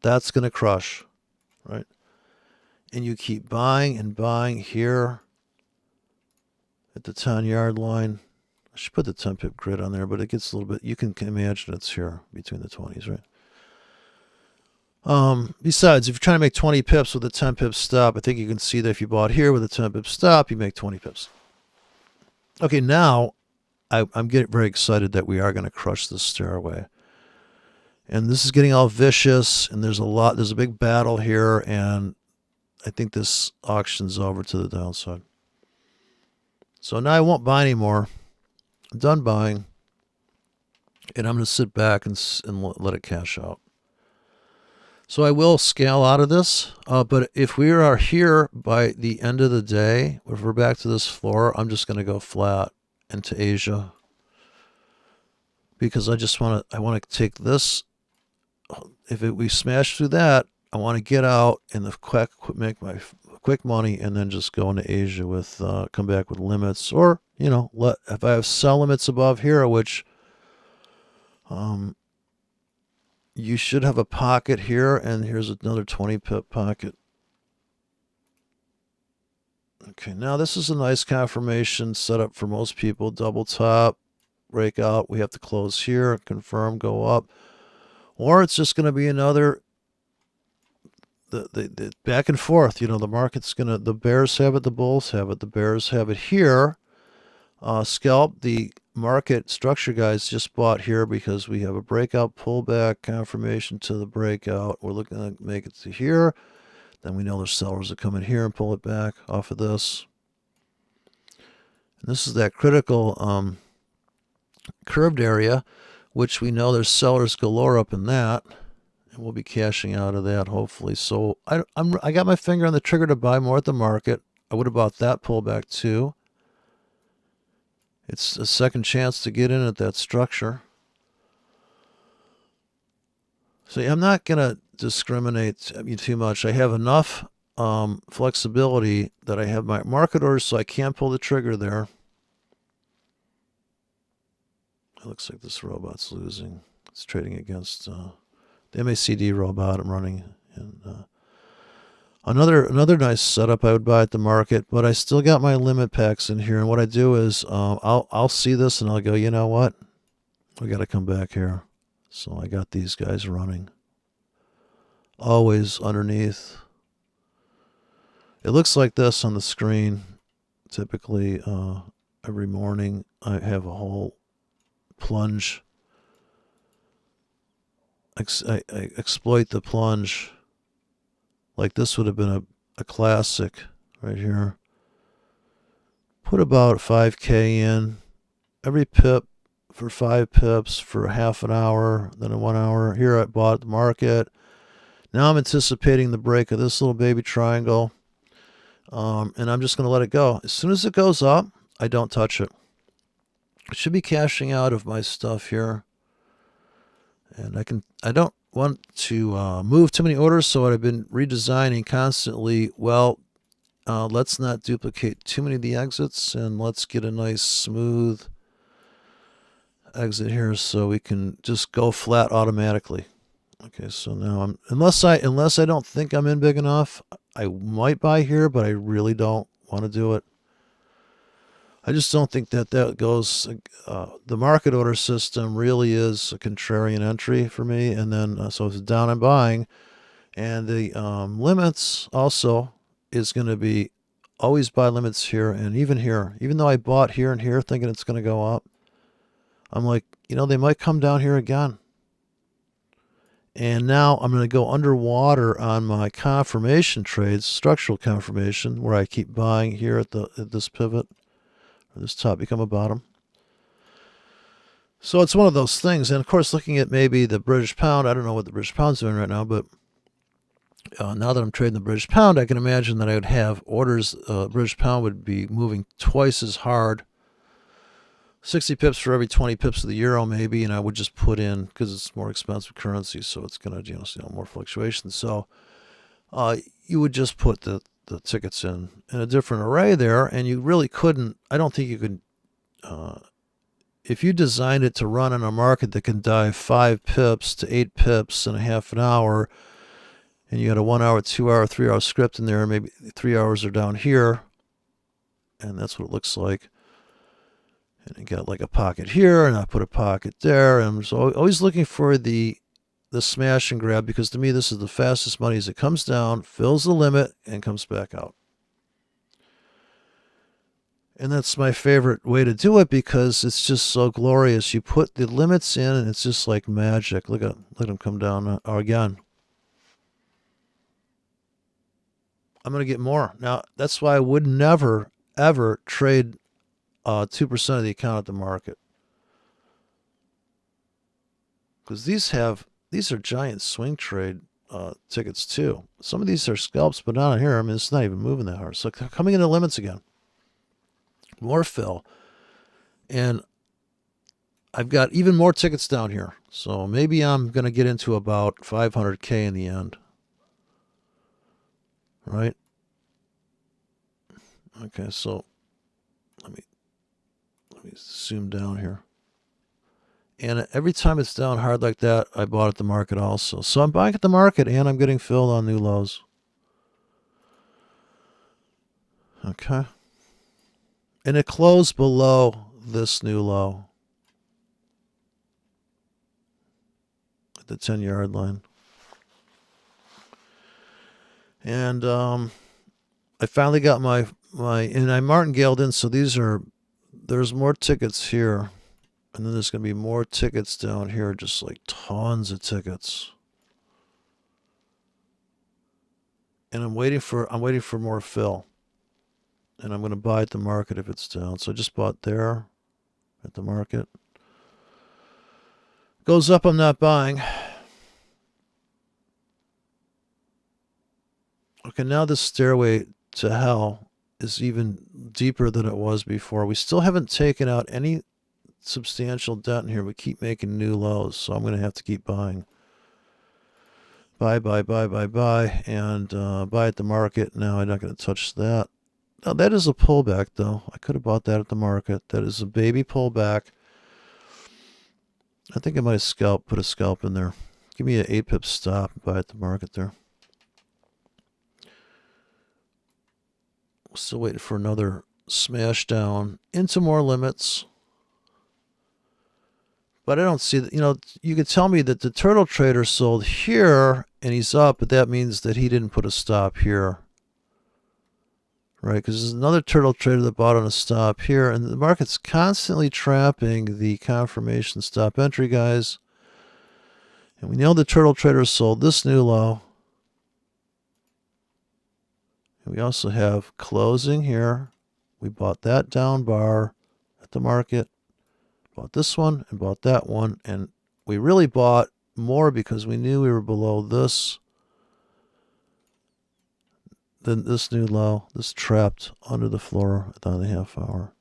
that's going to crush, right? And you keep buying and buying here at the 10-yard line. I should put the 10 pip grid on there, but it gets a little bit, you can imagine it's here between the 20s, right? Besides, if you're trying to make 20 pips with a 10 pip stop, I think you can see that if you bought here with a 10 pip stop, you make 20 pips. Okay, now I'm getting very excited that we are going to crush this stairway. And this is getting all vicious, and there's a big battle here, and I think this auction's over to the downside. So now I won't buy anymore. I'm done buying, and I'm going to sit back and let it cash out. So I will scale out of this, but if we are here by the end of the day, if we're back to this floor, I'm just going to go flat into Asia, because I want to take this. If we smash through that, I want to get out and make my quick money, and then just go into Asia with come back with limits, or if I have sell limits above here, which you should have a pocket here, and here's another 20 pip pocket. Okay, now this is a nice confirmation setup for most people. Double top, breakout. We have to close here, confirm, go up, or it's just going to be another the back and forth. You know, the market's gonna, the bears have it, the bulls have it. The bears have it here. Scalp, the market structure guys just bought here because we have a breakout pullback confirmation to the breakout. We're looking to make it to here. Then we know there's sellers that come in here and pull it back off of this. And this is that critical curved area, which we know there's sellers galore up in that. And we'll be cashing out of that hopefully. So I got my finger on the trigger to buy more at the market. I would have bought that pullback too. It's a second chance to get in at that structure. So I'm not going to discriminate too much. I have enough flexibility that I have my market orders, so I can pull the trigger there. It looks like this robot's losing. It's trading against the MACD robot I'm running. And another nice setup I would buy at the market, but I still got my limit packs in here. And what I do is I'll see this and I'll go, you know what? We got to come back here. So I got these guys running. Always underneath. It looks like this on the screen. Typically, every morning I have a whole plunge. I exploit the plunge. Like this would have been a classic right here. Put about 5K in. Every pip for 5 pips for half an hour, then a 1 hour. Here I bought at the market. Now I'm anticipating the break of this little baby triangle. And I'm just going to let it go. As soon as it goes up, I don't touch it. I should be cashing out of my stuff here. And I don't want to move too many orders, so what I've been redesigning constantly, well, let's not duplicate too many of the exits, and let's get a nice smooth exit here so we can just go flat automatically. Okay, so now unless I don't think I'm in big enough, I might buy here, but I really don't want to do it. I just don't think that goes. The market order system really is a contrarian entry for me, and then so if it's down, I'm buying, and the limits also is going to be always buy limits here and even here. Even though I bought here and here thinking it's going to go up, I'm like, they might come down here again. And now I'm going to go underwater on my confirmation trades, structural confirmation, where I keep buying here at this pivot. This top become a bottom. So it's one of those things. And of course, looking at maybe the British pound, I don't know what the British pound's doing right now, but now that I'm trading the British pound, I can imagine that I would have orders. British pound would be moving twice as hard, 60 pips for every 20 pips of the euro maybe, and I would just put in, because it's more expensive currency, so it's going to more fluctuation. So you would just put the tickets in a different array there, and you really couldn't, I don't think you could, if you designed it to run in a market that can dive 5 pips to 8 pips in a half an hour, and you had a 1 hour, 2 hour, 3 hour script in there, and maybe 3 hours are down here, and that's what it looks like. And you got like a pocket here, and I put a pocket there, and I'm so always looking for the smash and grab, because to me this is the fastest money as it comes down, fills the limit, and comes back out. And that's my favorite way to do it because it's just so glorious. You put the limits in and it's just like magic. Look at them come down again. I'm going to get more. Now, that's why I would never, ever trade 2% of the account at the market. Because these are giant swing trade tickets too. Some of these are scalps, but not on here. I mean, it's not even moving that hard. So coming into limits again. More fill. And I've got even more tickets down here. So maybe I'm going to get into about 500K in the end. Right? Okay, so let me zoom down here. And every time it's down hard like that, I bought at the market also. So I'm buying at the market and I'm getting filled on new lows. Okay. And it closed below this new low at the 10-yard line. And I finally got and I martingaled in, so there's more tickets here. And then there's going to be more tickets down here, just like tons of tickets. And I'm waiting for more fill. And I'm going to buy at the market if it's down. So I just bought there at the market. Goes up, I'm not buying. Okay, now this stairway to hell is even deeper than it was before. We still haven't taken out any substantial debt in here. We keep making new lows, so I'm going to have to keep buying. Buy, and buy at the market. Now I'm not going to touch that. Now that is a pullback, though. I could have bought that at the market. That is a baby pullback. I think I might have put a scalp in there. Give me an 8-pip stop and buy at the market there. Still waiting for another smash down into more limits. But I don't see that. You could tell me that the turtle trader sold here and he's up, but that means that he didn't put a stop here. Right? Because there's another turtle trader that bought on a stop here, and the market's constantly trapping the confirmation stop entry guys. And we know the turtle trader sold this new low. And we also have closing here. We bought that down bar at the market. Bought this one and bought that one. And we really bought more because we knew we were below this. Then this new low, this trapped under the floor on the half hour.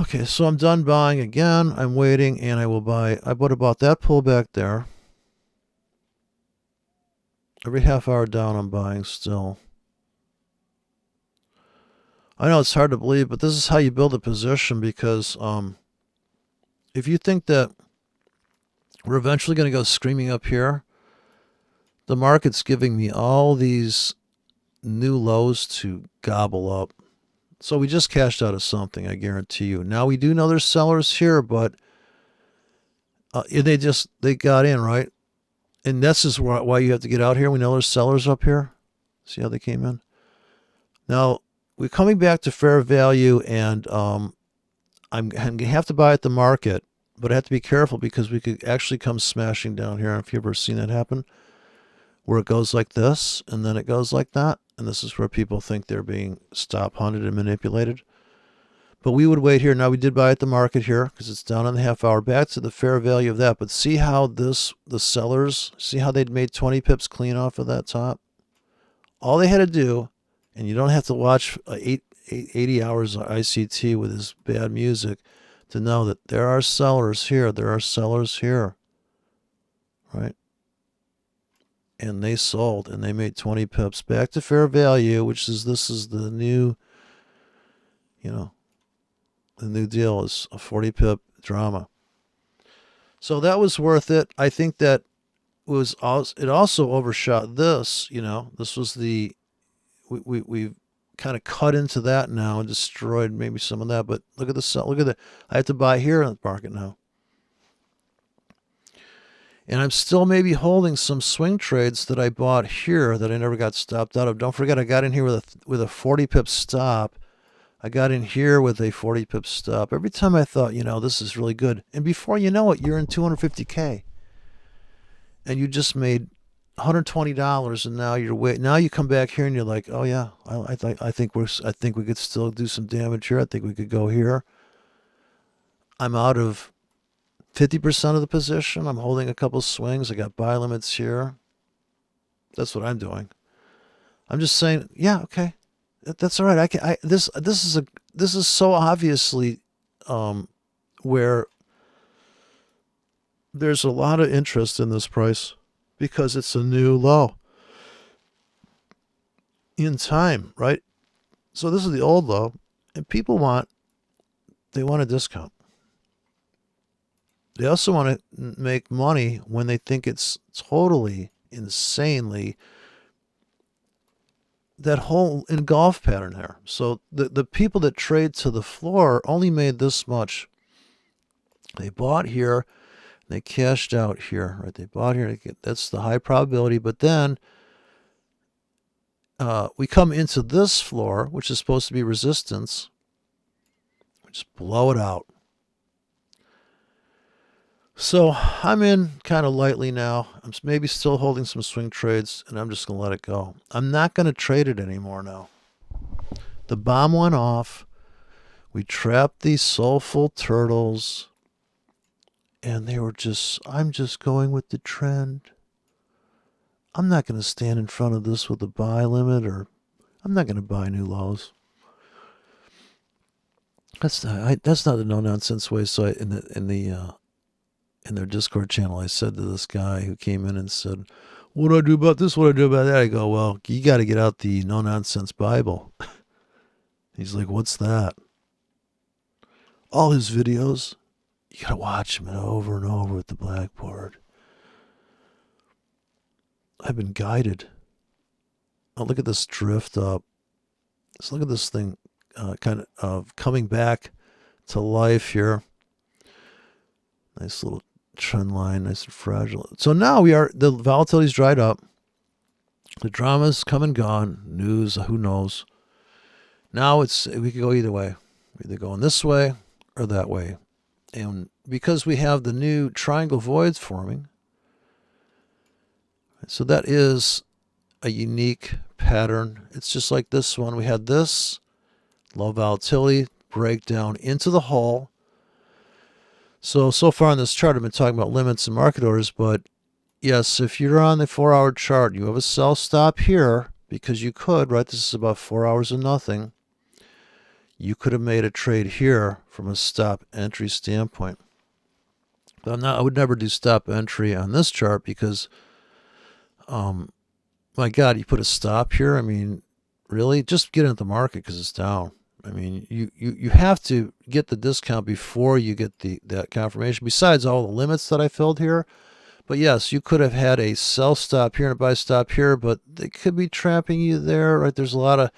Okay, so I'm done buying again. I'm waiting, and I will buy. I would have bought that pullback there. Every half hour down, I'm buying still. I know it's hard to believe, but this is how you build a position, because if you think that we're eventually going to go screaming up here, the market's giving me all these new lows to gobble up. So we just cashed out of something, I guarantee you. Now we do know there's sellers here, but they got in, right? And this is why you have to get out here. We know there's sellers up here. See how they came in? Now, we're coming back to fair value, and I'm going to have to buy at the market, but I have to be careful because we could actually come smashing down here. If you've ever seen that happen, where it goes like this, and then it goes like that. And this is where people think they're being stop hunted and manipulated. But we would wait here. Now we did buy at the market here because it's down on the half hour. Back to the fair value of that. But see how the sellers, see how they'd made 20 pips clean off of that top? All they had to do, and you don't have to watch 80 hours of ICT with his bad music to know that there are sellers here. There are sellers here. Right? And they sold, and they made 20 pips back to fair value, this is the new, the new deal is a 40 pip drama. So that was worth it. I think that it also overshot this, this was we've kind of cut into that now and destroyed maybe some of that, but look at I have to buy here in the market now. And I'm still maybe holding some swing trades that I bought here that I never got stopped out of. Don't forget, I got in here with a 40 pip stop. I got in here with a 40 pip stop. Every time I thought, this is really good. And before you know it, you're in 250K. And you just made $120, and now you come back here and you're like, oh yeah, I think we could still do some damage here. I think we could go here. I'm out of 50% of the position. I'm holding a couple swings. I got buy limits here. That's what I'm doing. I'm just saying, yeah, okay, that's all right. This is so obviously where there's a lot of interest in this price because it's a new low in time, right? So this is the old low, and people want a discount. They also want to make money when they think it's totally, insanely, that whole engulf pattern there. So the people that trade to the floor only made this much. They bought here, they cashed out here, right? They bought here, that's the high probability, but then we come into this floor, which is supposed to be resistance. We just blow it out. So I'm in kind of lightly now. I'm maybe still holding some swing trades, and I'm just going to let it go. I'm not going to trade it anymore now. The bomb went off. We trapped these soulful turtles, and they were I'm just going with the trend. I'm not going to stand in front of this with a buy limit, or I'm not going to buy new lows. That's not the no nonsense way. So in their Discord channel, I said to this guy who came in and said, "What do I do about this? What do I do about that?" I go, "Well, you got to get out the no nonsense Bible." He's like, "What's that?" All his videos, you got to watch them over and over at the blackboard. I've been guided. Oh, look at this drift up. Let's look at this thing kind of coming back to life here. Nice little trend line, nice and fragile. So now the volatility's dried up. The drama's come and gone. News, who knows? Now we could go either way. We're either going this way or that way. And because we have the new triangle voids forming, so that is a unique pattern. It's just like this one. We had this low volatility breakdown into the hole. So far on this chart, I've been talking about limits and market orders, but yes, if you're on the 4-hour chart, you have a sell stop here because you could, right? This is about 4 hours of nothing. You could have made a trade here from a stop entry standpoint. But I would never do stop entry on this chart because, my God, you put a stop here. I mean, really, just get into the market because it's down. I mean, you have to get the discount before you get that confirmation, besides all the limits that I filled here. But yes, you could have had a sell stop here and a buy stop here, but they could be trapping you there, right? There's a lot of,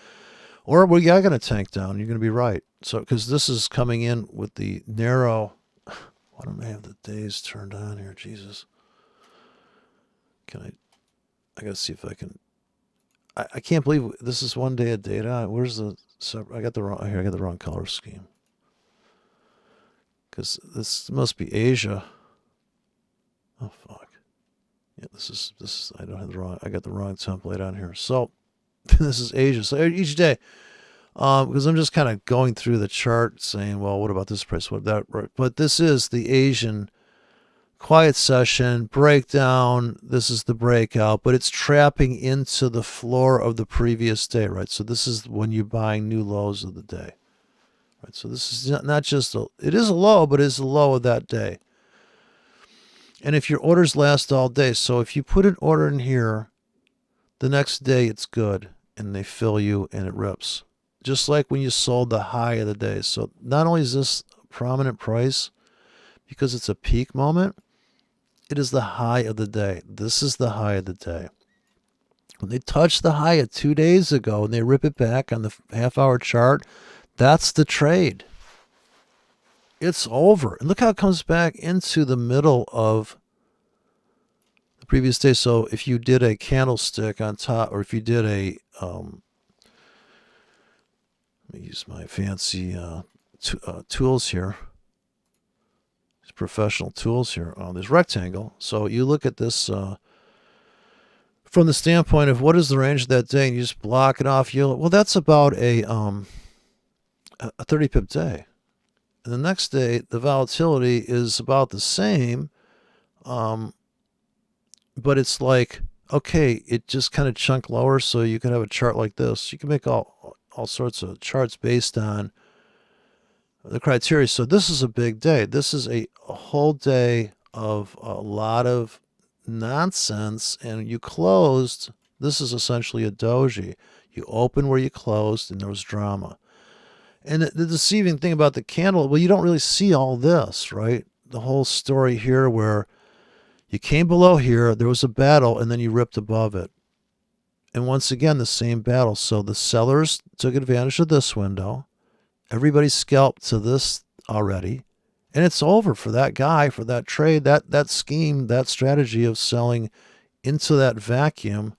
or we are going to tank down. You're going to be right. So, because this is coming in with the narrow, why don't I have the days turned on here? Jesus. I got to see if I can, I can't believe this is 1 day of data. Where's I got the wrong color scheme. Because this must be Asia. Oh, fuck. Yeah, this is, I got the wrong template on here. So, this is Asia. So, each day, because I'm just kind of going through the chart saying, well, what about this price? What that? But this is the Asian quiet session breakdown. This is the breakout, but it's trapping into the floor of the previous day, right? So this is when you're buying new lows of the day, right? So this is not just it is a low, but it's a low of that day. And if your orders last all day, so if you put an order in here, the next day it's good and they fill you and it rips. Just like when you sold the high of the day. So not only is this prominent price because it's a peak moment, it is the high of the day. This is the high of the day. When they touch the high of 2 days ago and they rip it back on the half-hour chart, that's the trade. It's over. And look how it comes back into the middle of the previous day. So if you did a candlestick on top, or if you did a, let me use my fancy tools here. Professional tools here on this rectangle. So you look at this from the standpoint of what is the range of that day, and you just block it off. Well, that's about a 30 pip day. And the next day, the volatility is about the same, but it's like, okay, it just kind of chunked lower, so you can have a chart like this. You can make all sorts of charts based on the criteria. So this is a big day. This is a whole day of a lot of nonsense, and you closed. This is essentially a doji. You open where you closed, and there was drama. And the deceiving thing about the candle, well, you don't really see all this, right? The whole story here where you came below here, there was a battle, and then you ripped above it. And once again, the same battle. So the sellers took advantage of this window. Everybody scalped to this already, and it's over for that guy, for that trade, that scheme, that strategy of selling into that vacuum.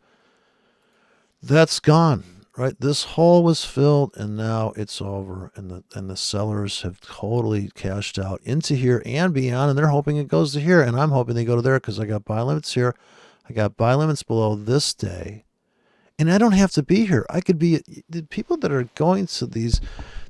That's gone. Right, this hole was filled, and now it's over, and the sellers have totally cashed out into here and beyond, and they're hoping it goes to here, and I'm hoping they go to there because I got buy limits here, I got buy limits below this day, and I don't have to be here. I could be the people that are going to these.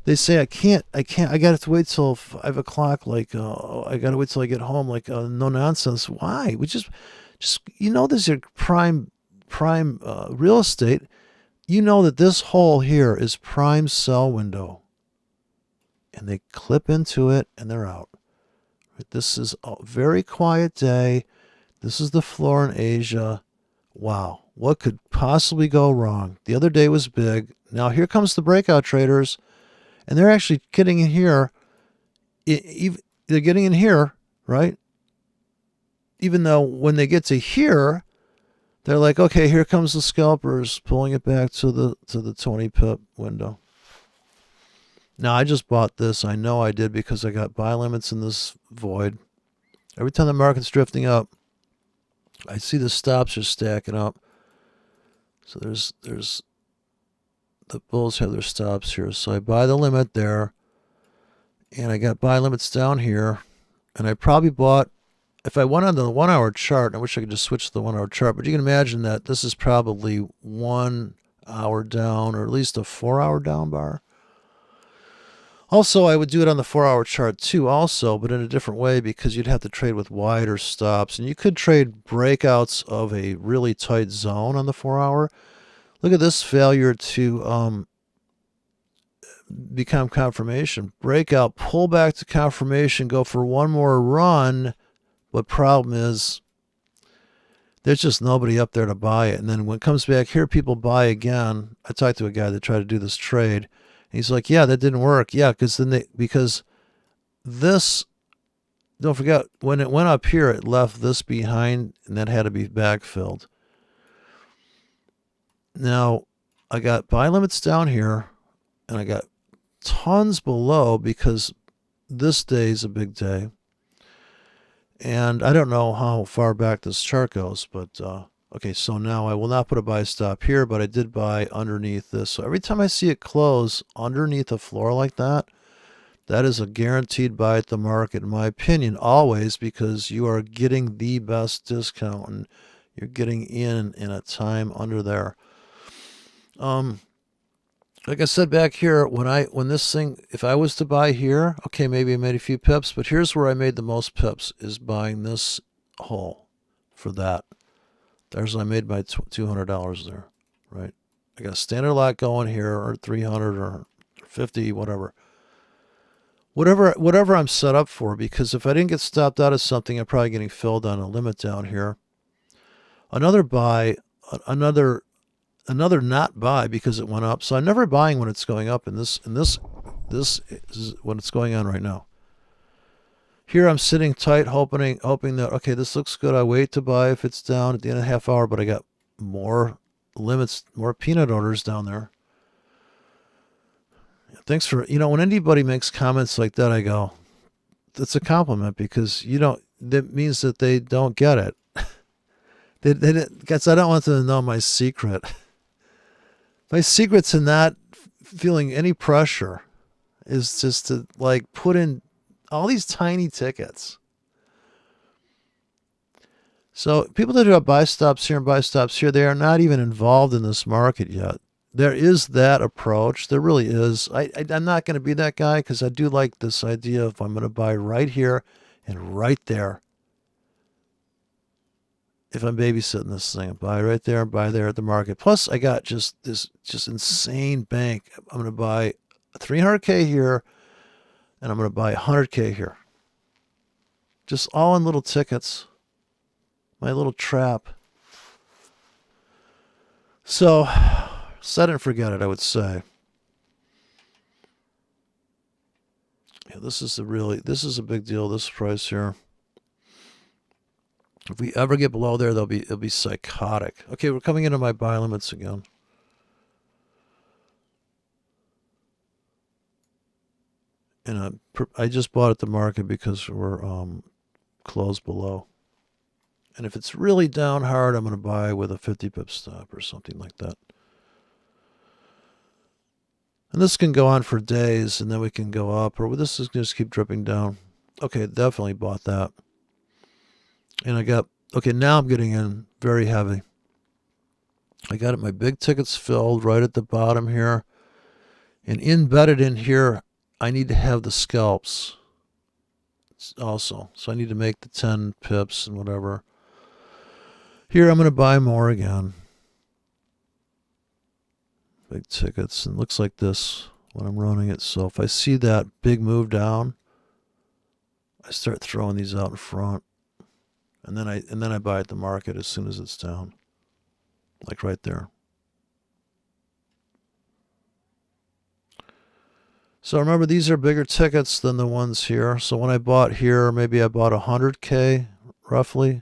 They say I can't. I got to wait till 5 o'clock. Like I got to wait till I get home. Like no nonsense. Why? We just this is your prime real estate. You know that this hole here is prime sell window, and they clip into it and they're out. This is a very quiet day. This is the floor in Asia. Wow, what could possibly go wrong? The other day was big. Now here comes the breakout traders, and they're actually getting in here. They're getting in here, right? Even though when they get to here, they're like, okay, here comes the scalpers pulling it back to the 20 pip window. Now I just bought this. I know I did because I got buy limits in this void. Every time the market's drifting up, I see the stops are stacking up. So there's the bulls have their stops here. So I buy the limit there, and I got buy limits down here, and I probably bought. If I went on the 1 hour chart, I wish I could just switch to the 1 hour chart, but you can imagine that this is probably 1 hour down, or at least a 4 hour down bar. Also, I would do it on the 4 hour chart too, also, but in a different way because you'd have to trade with wider stops, and you could trade breakouts of a really tight zone on the 4 hour. Look at this failure to become confirmation. Breakout, pull back to confirmation, go for one more run. But problem is, there's just nobody up there to buy it. And then when it comes back here, people buy again. I talked to a guy that tried to do this trade. And he's like, yeah, that didn't work. Yeah, because this, don't forget, when it went up here, it left this behind, and that had to be backfilled. Now, I got buy limits down here, and I got tons below because this day is a big day. And I don't know how far back this chart goes, but okay, so now I will not put a buy stop here, but I did buy underneath this. So every time I see it close underneath a floor like that, that is a guaranteed buy at the market, in my opinion, always, because you are getting the best discount and you're getting in a time under there. Like I said back here, when this thing, if I was to buy here, okay, maybe I made a few pips, but here's where I made the most pips, is buying this hole for that. There's I made my $200 there, right? I got a standard lot going here, or 300 or 50, whatever. Whatever I'm set up for, because if I didn't get stopped out of something, I'm probably getting filled on a limit down here. Another buy, another not buy because it went up. So I'm never buying when it's going up, and this is when it's going on right now. Here I'm sitting tight, hoping that, okay, this looks good. I wait to buy if it's down at the end of the half hour, but I got more limits, more peanut orders down there. Thanks for, when anybody makes comments like that, I go, that's a compliment, because that means that they don't get it. Because I don't want them to know my secret. My secret to not feeling any pressure is just to put in all these tiny tickets. So people that do buy stops here and buy stops here, they are not even involved in this market yet. There is that approach. There really is. I'm not going to be that guy, because I do like this idea of I'm going to buy right here and right there. If I'm babysitting this thing, buy right there and buy there at the market. Plus, I got just this insane bank. I'm going to buy 300K here, and I'm going to buy 100K here. Just all in little tickets. My little trap. So, set it and forget it, I would say. Yeah, this is a big deal, this price here. If we ever get below there, it'll be psychotic. Okay, we're coming into my buy limits again. And I just bought at the market because we're closed below. And if it's really down hard, I'm going to buy with a 50 pip stop or something like that. And this can go on for days, and then we can go up, or this is just keep dripping down. Okay, definitely bought that. And I got, okay, now I'm getting in very heavy. I got my big tickets filled right at the bottom here. And embedded in here, I need to have the scalps also. So I need to make the 10 pips and whatever. Here I'm going to buy more again. Big tickets. And it looks like this when I'm running it. So if I see that big move down, I start throwing these out in front. And then I buy at the market as soon as it's down. Like right there. So remember, these are bigger tickets than the ones here. So when I bought here, maybe I bought 100K roughly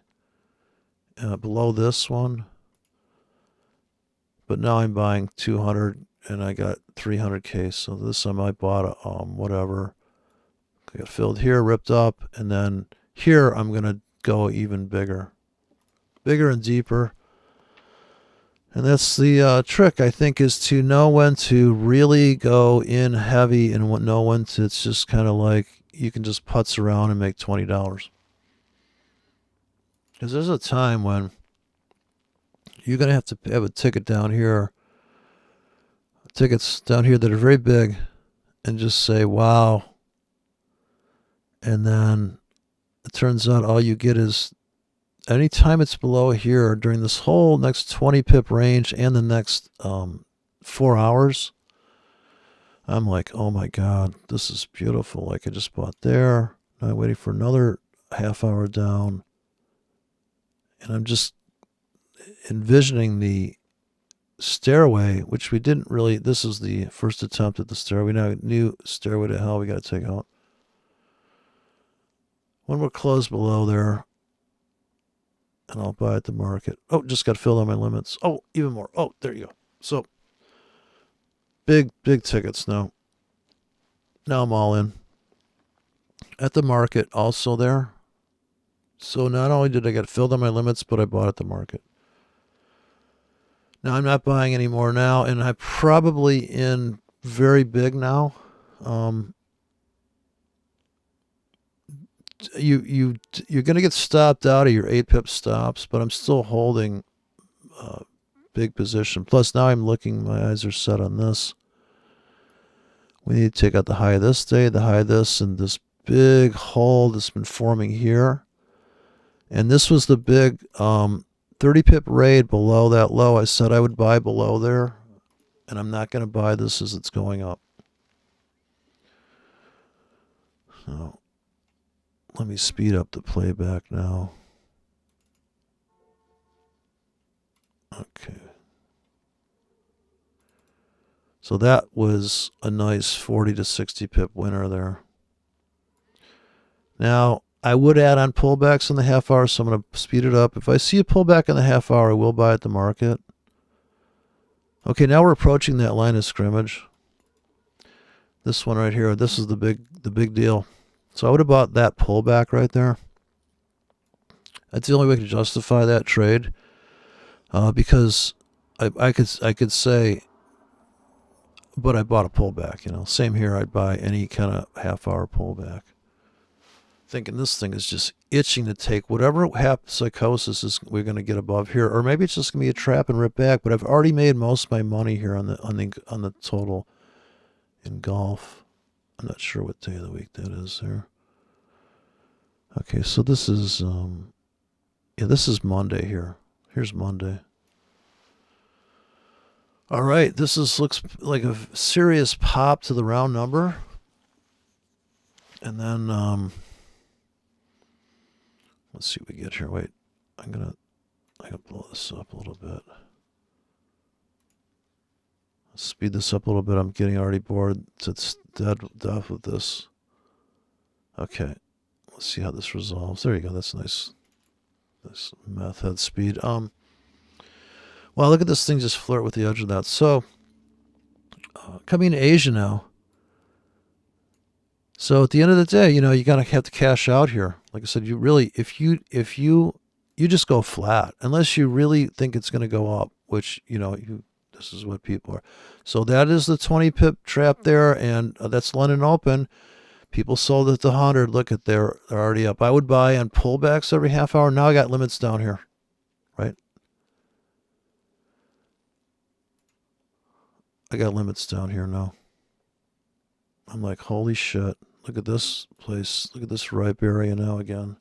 below this one. But now I'm buying 200 and I got 300K. So this time I bought whatever. I got filled here, ripped up, and then here I'm going to go even bigger. Bigger and deeper. And that's the trick, I think, is to know when to really go in heavy and know when to, it's just kind of like you can just putz around and make $20. Because there's a time when you're going to have a ticket down here, tickets down here that are very big, and just say, wow. And then it turns out all you get is, anytime it's below here during this whole next 20 pip range and the next 4 hours, I'm like, oh my God, this is beautiful. Like I just bought there. Now I'm waiting for another half hour down. And I'm just envisioning the stairway, which we didn't really, this is the first attempt at the stairway. Now, new stairway to hell we got to take out. When we're closed below there, and I'll buy at the market. Oh, just got filled on my limits. Oh, even more. Oh, there you go. So, big tickets now. Now I'm all in. At the market, also there. So not only did I get filled on my limits, but I bought at the market. Now I'm not buying anymore now, and I'm probably in very big now. You're going to get stopped out of your 8 pip stops, but I'm still holding big position. Plus now I'm looking, my eyes are set on this. We need to take out the high of this day, the high of this, and this big hole that's been forming here. And this was the big 30 pip raid below that low. I said I would buy below there, and I'm not going to buy this as it's going up. So let me speed up the playback now. Okay. So that was a nice 40 to 60 pip winner there. Now, I would add on pullbacks in the half hour, so I'm going to speed it up. If I see a pullback in the half hour, I will buy at the market. Okay, now we're approaching that line of scrimmage. This one right here, this is the big deal. So I would have bought that pullback right there. That's the only way to justify that trade, because I could say, but I bought a pullback. You know, same here. I'd buy any kind of half-hour pullback, thinking this thing is just itching to take whatever psychosis is we're going to get above here, or maybe it's just going to be a trap and rip back. But I've already made most of my money here on the total in golf. I'm not sure what day of the week that is there. Okay, so this is this is Monday here. Here's Monday. All right, this looks like a serious pop to the round number. And then let's see what we get here. Wait, I gotta blow this up a little bit. Speed this up a little bit. I'm getting already bored. It's dead with this. Okay, let's see how this resolves. There you go. That's nice. This math head speed. Well, look at this thing just flirt with the edge of that. So, coming to Asia now. So at the end of the day, you know, you gotta have to cash out here. Like I said, you really, if you just go flat, unless you really think it's gonna go up, which, you know, This is what people are. So that is the 20 pip trap there, and that's London Open. People sold at the 100. Look at they're already up. I would buy on pullbacks every half hour. Now I got limits down here, right? I got limits down here now. I'm like, holy shit. Look at this place. Look at this ripe area now again.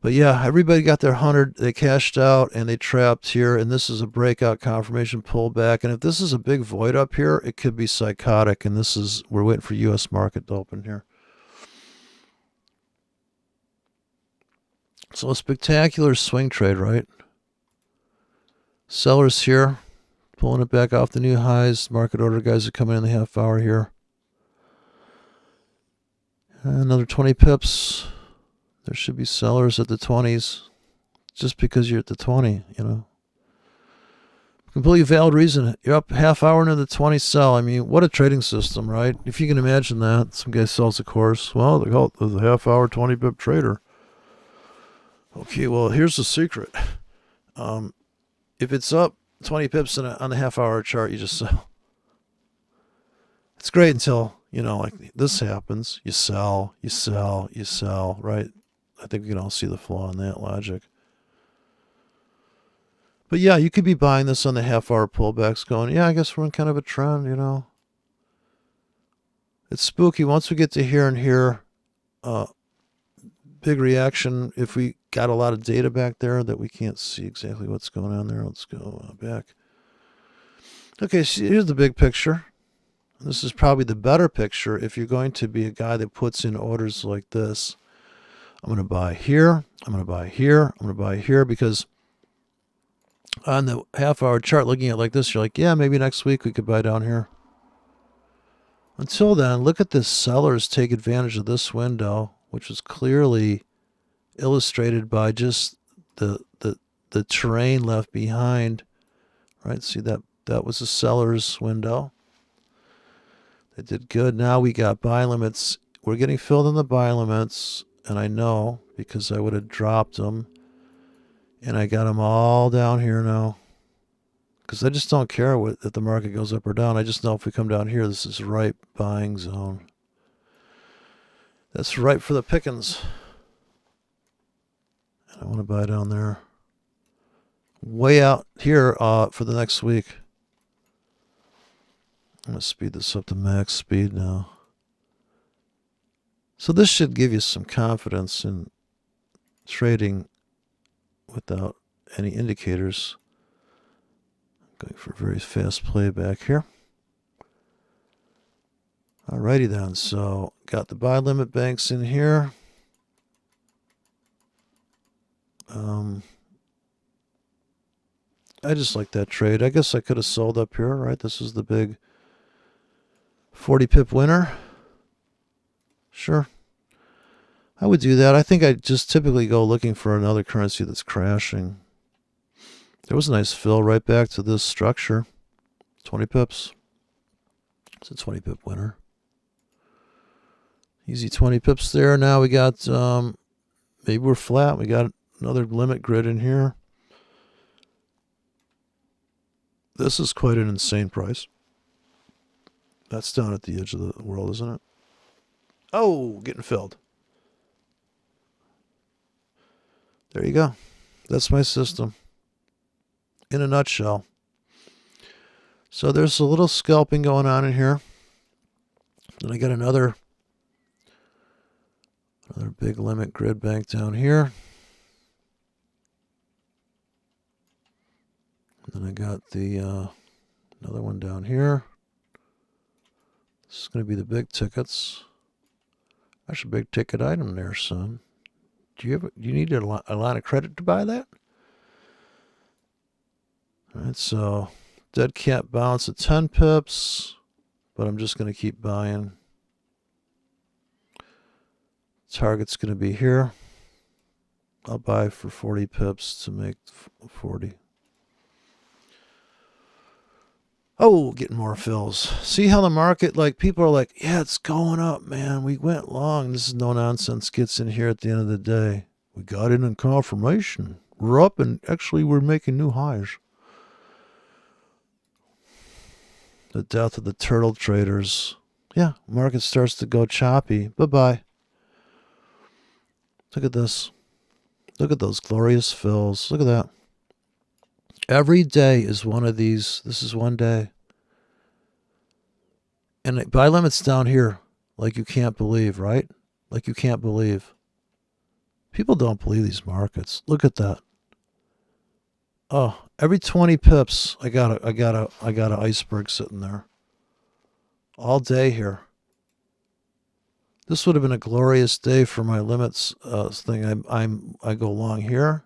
But yeah, everybody got their 100. They cashed out and they trapped here. And this is a breakout confirmation pullback. And if this is a big void up here, it could be psychotic. And we're waiting for U.S. market to open here. So a spectacular swing trade, right? Sellers here, pulling it back off the new highs. Market order guys are coming in the half hour here. Another 20 pips. There should be sellers at the 20s. Just because you're at the 20, you know. Completely valid reason. You're up half hour into the 20 sell. I mean, what a trading system, right? If you can imagine that. Some guy sells a course. Well, they call it the half hour 20 pip trader. Okay, well, here's the secret. If it's up 20 pips on the half hour chart, you just sell. It's great until, you know, like this happens. You sell, you sell, you sell, right? I think we can all see the flaw in that logic. But yeah, you could be buying this on the half hour pullbacks going, yeah, I guess we're in kind of a trend, you know. It's spooky. Once we get to here and here, big reaction. If we got a lot of data back there that we can't see exactly what's going on there, let's go back. Okay, so here's the big picture. This is probably the better picture if you're going to be a guy that puts in orders like this. I'm going to buy here. I'm going to buy here. I'm going to buy here because on the half hour chart, looking at like this, you're like, yeah, maybe next week we could buy down here. Until then, look at the sellers take advantage of this window, which was clearly illustrated by just the terrain left behind. Right? See that was a seller's window. They did good. Now we got buy limits. We're getting filled in the buy limits. And I know because I would have dropped them. And I got them all down here now. Because I just don't care if the market goes up or down. I just know if we come down here, this is ripe buying zone. That's ripe for the pickings. And I want to buy down there. Way out here for the next week. I'm going to speed this up to max speed now. So this should give you some confidence in trading without any indicators. I'm going for a very fast playback here. Alrighty then, so got the buy limit banks in here. I just like that trade. I guess I could have sold up here, right? This is the big 40 pip winner. Sure. I would do that. I think I just typically go looking for another currency that's crashing. There was a nice fill right back to this structure. 20 pips. It's a 20 pip winner. Easy 20 pips there. Now we got, maybe we're flat. We got another limit grid in here. This is quite an insane price. That's down at the edge of the world, isn't it? Oh, getting filled. There you go. That's my system. In a nutshell. So there's a little scalping going on in here. Then I got another big limit grid bank down here. And then I got the another one down here. This is going to be the big tickets. That's a big ticket item there, son. Do you need a line of credit to buy that? All right, so dead cat bounce at 10 pips, but I'm just going to keep buying. Target's going to be here. I'll buy for 40 pips to make 40. Oh, getting more fills. See how the market, like, people are like, yeah, it's going up, man. We went long. This is no nonsense gets in here at the end of the day. We got in confirmation. We're up and actually we're making new highs. The death of the turtle traders. Yeah, market starts to go choppy. Bye-bye. Look at this. Look at those glorious fills. Look at that. Every day is one of these. This is one day. And buy limits down here like you can't believe, right? Like you can't believe. People don't believe these markets. Look at that. Oh, every 20 pips, I got a iceberg sitting there. All day here. This would have been a glorious day for my limits thing. I go long here.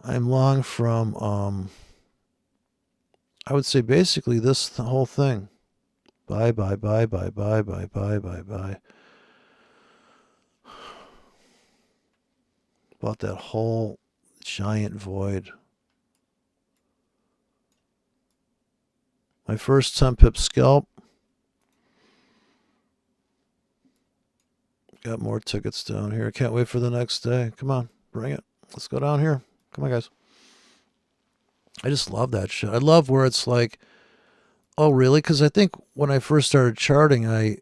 I'm long from I would say basically this whole thing. Buy. Bought that whole giant void. My first 10 pip scalp. Got more tickets down here. Can't wait for the next day. Come on, bring it. Let's go down here. Come on, guys. I just love that shit. I love where it's like, oh, really? Because I think when I first started charting, I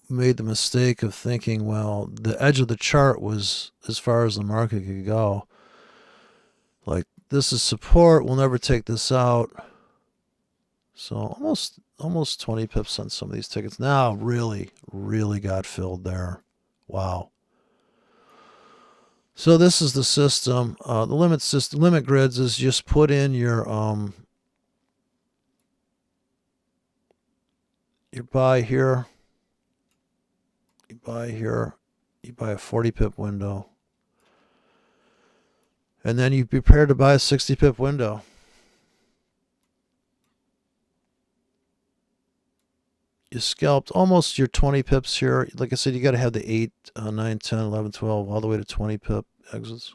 made the mistake of thinking, well, the edge of the chart was as far as the market could go. Like, this is support. We'll never take this out. So almost 20 pips on some of these tickets. Now really got filled there. Wow. So this is the system. The limit system, limit grids is just put in your buy here. You buy here. You buy a 40 pip window. And then you prepare to buy a 60 pip window. You scalped almost your 20 pips here. Like I said, you got to have the 8, 9, 10, 11, 12, all the way to 20 pip exits.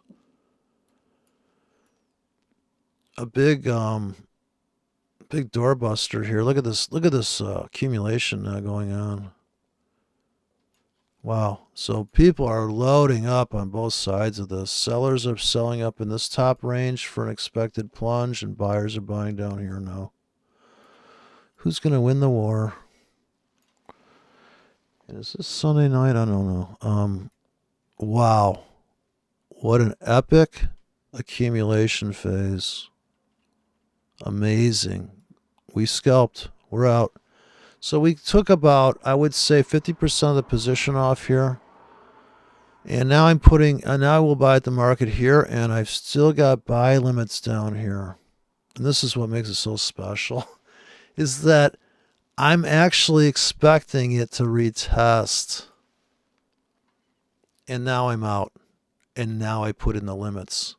A big doorbuster here. Look at this accumulation going on. Wow. So people are loading up on both sides of this. Sellers are selling up in this top range for an expected plunge, and buyers are buying down here now. Who's going to win the war? Is this Sunday night? I don't know. Wow. What an epic accumulation phase. Amazing. We scalped. We're out. So we took about, I would say, 50% of the position off here. And now now I will buy at the market here, and I've still got buy limits down here. And this is what makes it so special, is that I'm actually expecting it to retest. And now I'm out. And now I put in the limits.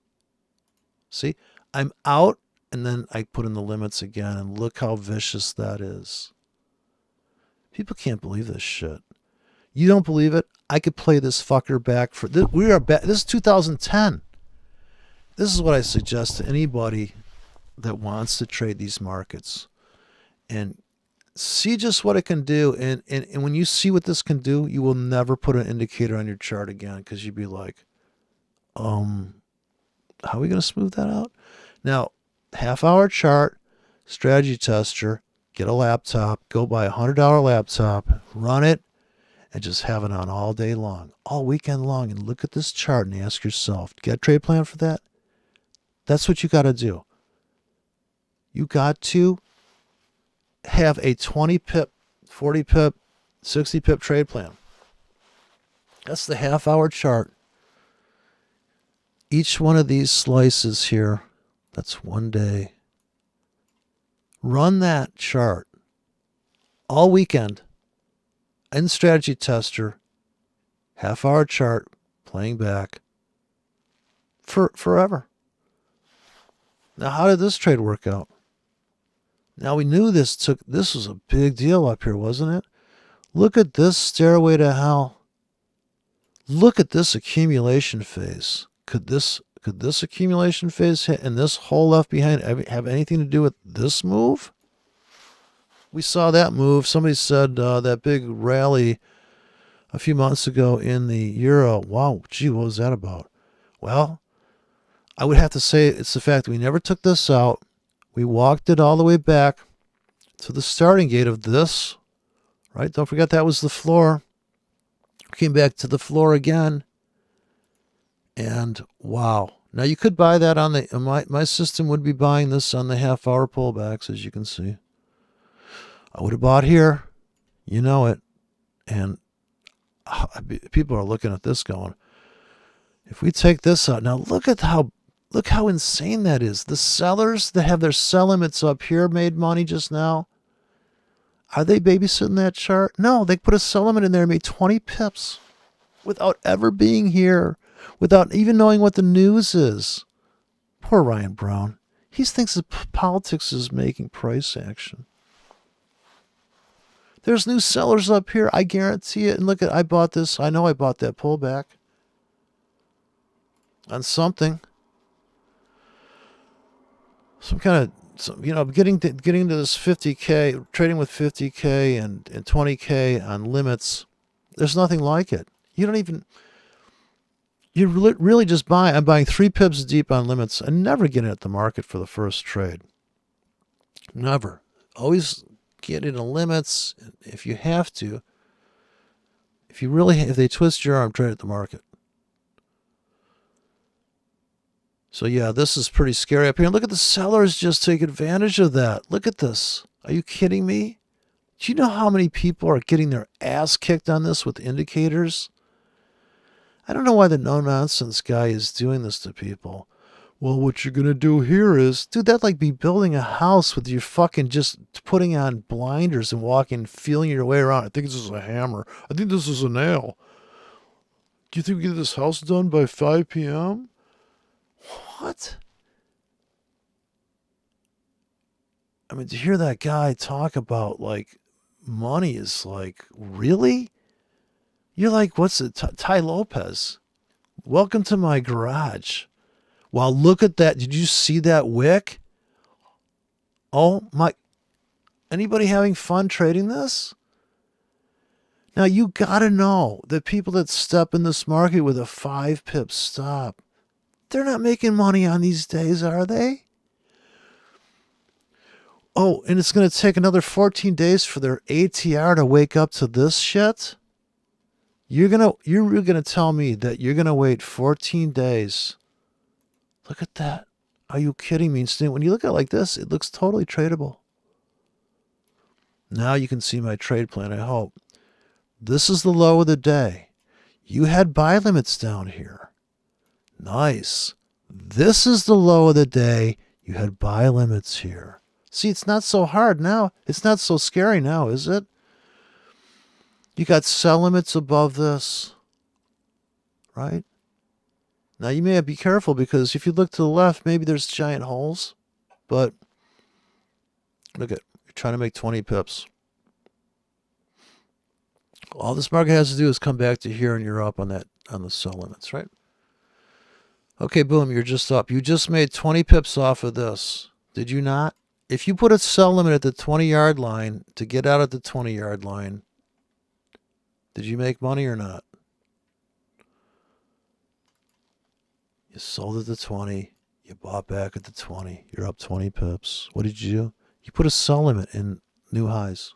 See, I'm out, and then I put in the limits again, and look how vicious that is. People can't believe this shit. You don't believe it? I could play this fucker back for this. We are back. This is 2010. This is what I suggest to anybody that wants to trade these markets, and see just what it can do. And when you see what this can do, you will never put an indicator on your chart again, because you'd be like, how are we going to smooth that out? Now, half-hour chart, strategy tester, get a laptop, go buy $100 laptop, run it, and just have it on all day long, all weekend long, and look at this chart and ask yourself, get a trade plan for that? That's what you got to do. You got to have a 20 pip, 40 pip, 60 pip trade plan. That's the half-hour chart. Each one of these slices here, that's one day. Run that chart all weekend in strategy tester, half-hour chart, playing back forever. Now, how did this trade work out? Now, we knew this was a big deal up here, wasn't it? Look at this stairway to hell. Look at this accumulation phase. Could this accumulation phase hit and this hole left behind have anything to do with this move? We saw that move. Somebody said that big rally a few months ago in the euro. Wow, gee, what was that about? Well, I would have to say it's the fact that we never took this out. We walked it all the way back. to the starting gate of this, right? Don't forget that was the floor. Came back to the floor again. And wow. Now you could buy that on the, my system would be buying this on the half-hour pullbacks, as you can see. I would have bought here. You know it. And people are looking at this going, if we take this out, now look how insane that is. The sellers that have their sell limits up here made money just now. Are they babysitting that chart? No, they put a sell limit in there and made 20 pips without ever being here, without even knowing what the news is. Poor Ryan Brown. He thinks that politics is making price action. There's new sellers up here. I guarantee it. And look at, I bought this. I know I bought that pullback on something. Some kind of, getting to this 50K, trading with 50K and 20K on limits. There's nothing like it. You're really just buying. I'm buying 3 pips deep on limits and never getting at the market for the first trade. Never. Always get into limits if you have to. If they twist your arm, trade at the market. So yeah, this is pretty scary up here. And look at the sellers just take advantage of that. Look at this. Are you kidding me? Do you know how many people are getting their ass kicked on this with indicators? I don't know why the no-nonsense guy is doing this to people. Well, what you're going to do here is, dude, that'd like be building a house with your fucking just putting on blinders and walking, feeling your way around. I think this is a hammer. I think this is a nail. Do you think we get this house done by 5 p.m.? What? I mean, to hear that guy talk about, like, money is like, really? You're like, what's it? Ty Lopez. Welcome to my garage. Wow, look at that. Did you see that wick? Oh, my. Anybody having fun trading this? Now, you got to know that people that step in this market with a 5 pip stop, they're not making money on these days, are they? Oh, and it's going to take another 14 days for their ATR to wake up to this shit? You're gonna tell me that you're gonna wait 14 days. Look at that. Are you kidding me? When you look at it like this, it looks totally tradable. Now you can see my trade plan, I hope. This is the low of the day. You had buy limits down here. Nice. This is the low of the day. You had buy limits here. See, it's not so hard now. It's not so scary now, is it? You got sell limits above this, right? Now, you may have to be careful because if you look to the left, maybe there's giant holes. But look at, you're trying to make 20 pips. All this market has to do is come back to here and you're up on the sell limits, right? Okay, boom, you're just up. You just made 20 pips off of this. Did you not? If you put a sell limit at the 20-yard line to get out at the 20-yard line, did you make money or not? You sold at the 20. You bought back at the 20. You're up 20 pips. What did you do? You put a sell limit in new highs.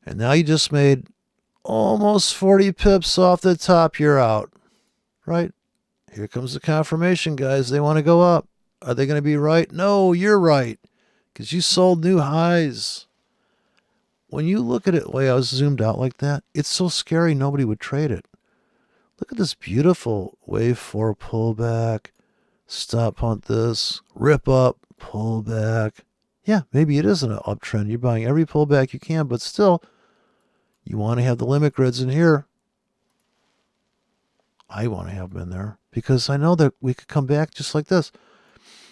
And now you just made almost 40 pips off the top. You're out. Right? Here comes the confirmation, guys. They want to go up. Are they going to be right? No, you're right. Because you sold new highs. When you look at it the way I was zoomed out like that, it's so scary nobody would trade it. Look at this beautiful wave 4 pullback. Stop hunt this. Rip up. Pullback. Yeah, maybe it is an uptrend. You're buying every pullback you can, but still, you want to have the limit grids in here. I want to have them in there because I know that we could come back just like this.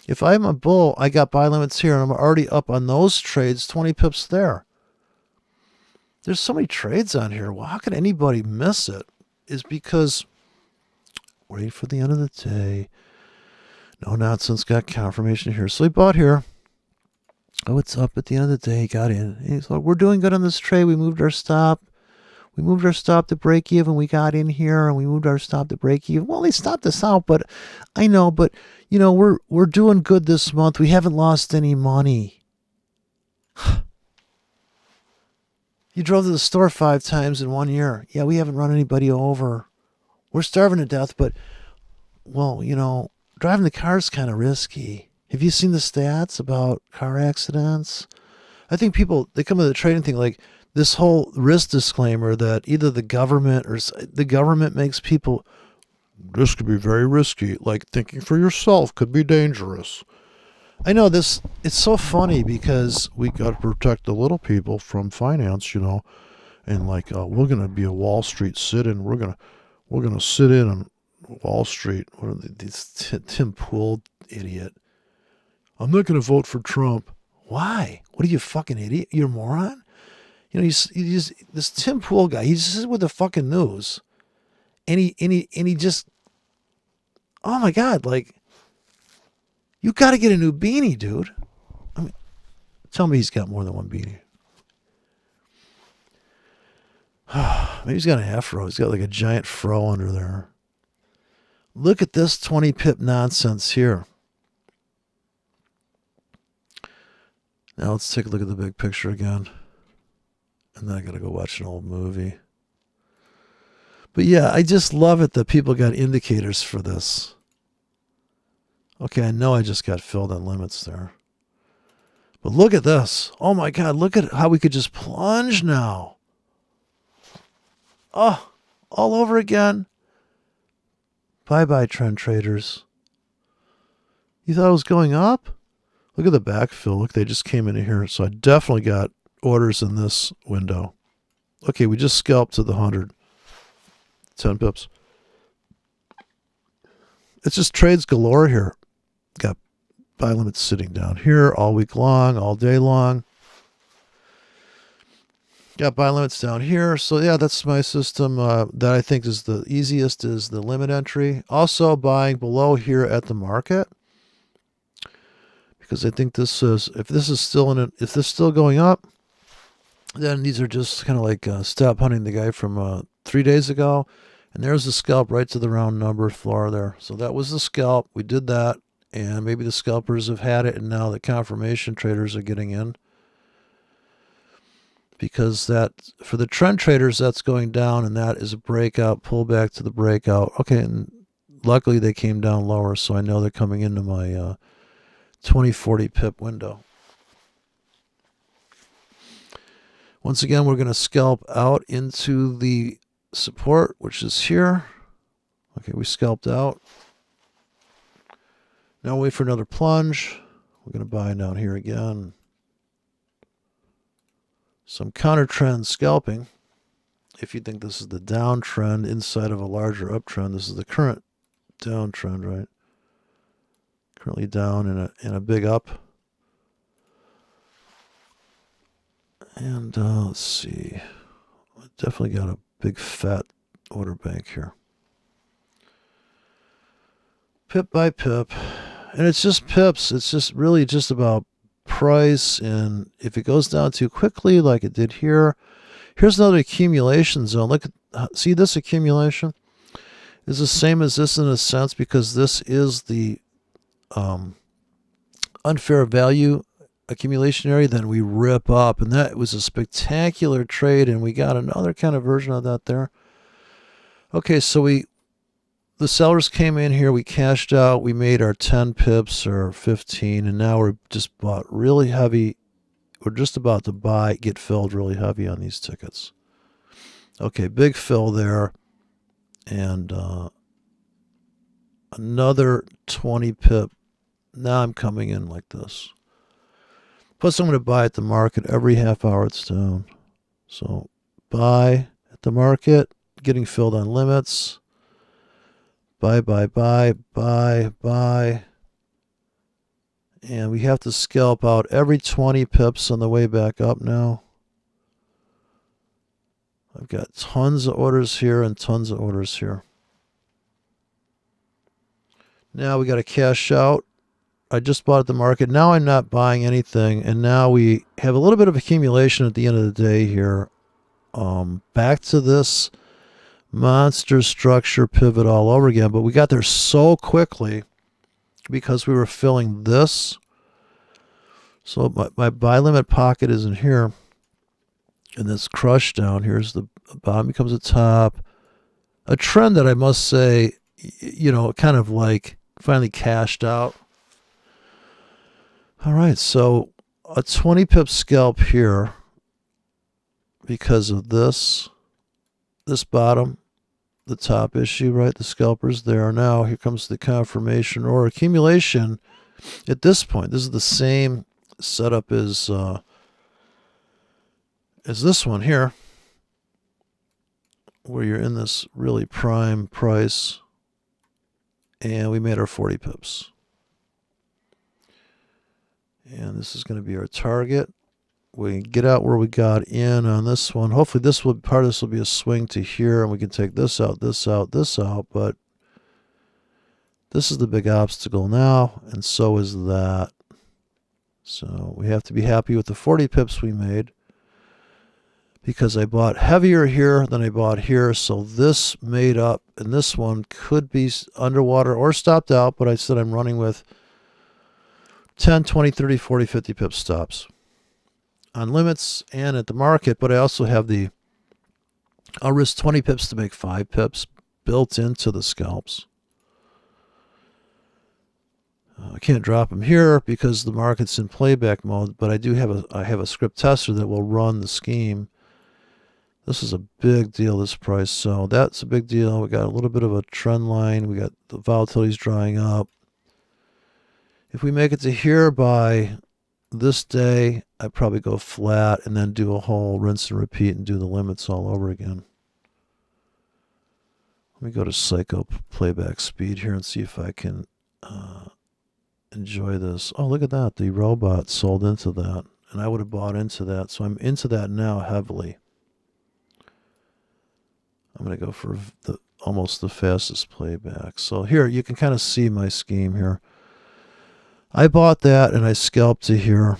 If I'm a bull, I got buy limits here, and I'm already up on those trades, 20 pips there. There's so many trades on here. Well, how can anybody miss it? Is because wait for the end of the day. No nonsense, got confirmation here. So he bought here. Oh, it's up at the end of the day. He got in. He's like, we're doing good on this trade. We moved our stop. We moved our stop to break even. We got in here and we moved our stop to break even. Well, they stopped us out, but I know, but you know, we're doing good this month. We haven't lost any money. You drove to the store 5 times in 1 year. Yeah, we haven't run anybody over. We're starving to death, but, well, driving the car is kind of risky. Have you seen the stats about car accidents? I think people, they come to the trading thing like this whole risk disclaimer that either the government or the government makes people, this could be very risky, like thinking for yourself could be dangerous. I know this, it's so funny because we got to protect the little people from finance, and like, we're going to be a Wall Street sit-in. We're going to sit in on Wall Street. What are these Tim Pool idiot. I'm not going to vote for Trump. Why? What are you, fucking idiot? You're a moron? He's this Tim Pool guy. He's just with the fucking news. And he just, oh my God, like, you got to get a new beanie, dude. I mean, tell me he's got more than one beanie. Maybe he's got an afro. He's got like a giant fro under there. Look at this 20 pip nonsense here. Now let's take a look at the big picture again. And then I got to go watch an old movie. But yeah, I just love it that people got indicators for this. Okay, I know I just got filled on limits there. But look at this. Oh my God, look at how we could just plunge now. Oh, all over again. Bye-bye, trend traders. You thought it was going up? Look at the backfill. Look, they just came in here. So I definitely got orders in this window. Okay, we just scalped to the 100. 10 pips. It's just trades galore here. Got buy limits sitting down here all week long, all day long. Got buy limits down here. So yeah, that's my system that I think is the easiest is the limit entry. Also buying below here at the market. Because I think this is, if this is still going up, then these are just kind of like stop hunting the guy from 3 days ago. And there's the scalp right to the round number floor there. So that was the scalp. We did that. And maybe the scalpers have had it. And now the confirmation traders are getting in. Because that, for the trend traders, that's going down. And that is a breakout, pullback to the breakout. Okay. And luckily they came down lower. So I know they're coming into my 20-40 pip window. Once again, we're going to scalp out into the support, which is here. Okay, we scalped out. Now wait for another plunge. We're going to buy down here again. Some counter trend scalping. If you think this is the downtrend inside of a larger uptrend, this is the current downtrend, right? Currently down in a big up. And let's see. Definitely got a big fat order bank here. Pip by pip. And it's just pips. It's just really just about price. And if it goes down too quickly like it did here, here's another accumulation zone. Look at, see this accumulation? Is the same as this in a sense because this is the unfair value accumulation area. Then we rip up, and that was a spectacular trade, and we got another kind of version of that there. Okay, so the sellers came in here, we cashed out, we made our 10 pips or 15, and now we're just bought really heavy. We're just about to get filled really heavy on these tickets. Okay, big fill there, and another 20 pip. Now I'm coming in like this. Plus, I'm going to buy at the market every half hour it's down. So, buy at the market, getting filled on limits. Buy, buy, buy, buy, buy. And we have to scalp out every 20 pips on the way back up now. I've got tons of orders here and tons of orders here. Now we got to cash out. I just bought at the market. Now I'm not buying anything. And now we have a little bit of accumulation at the end of the day here. Back to this monster structure pivot all over again. But we got there so quickly because we were filling this. So my buy limit pocket is in here. And this crush down, here's the bottom becomes a top. A trend that I must say, kind of like finally cashed out. All right, so a 20 pip scalp here because of this bottom, the top issue, right? The scalpers there. Now here comes the confirmation or accumulation. At this point, this is the same setup as this one here, where you're in this really prime price, and we made our 40 pips. And this is going to be our target. We get out where we got in on this one. Hopefully part of this will be a swing to here, and we can take this out, this out, this out, but this is the big obstacle now, and so is that. So we have to be happy with the 40 pips we made, because I bought heavier here than I bought here, so this made up, and this one could be underwater or stopped out, but I said I'm running with 10, 20, 30, 40, 50 pip stops on limits and at the market, but I also have I'll risk 20 pips to make 5 pips built into the scalps. I can't drop them here because the market's in playback mode, but I have a script tester that will run the scheme. This is a big deal, this price, so that's a big deal. We got a little bit of a trend line. We got the volatility's drying up. If we make it to here by this day, I'd probably go flat and then do a whole rinse and repeat and do the limits all over again. Let me go to Psycho playback speed here and see if I can enjoy this. Oh, look at that. The robot sold into that, and I would have bought into that, so I'm into that now heavily. I'm going to go for almost the fastest playback. So here, you can kind of see my scheme here. I bought that and I scalped to here.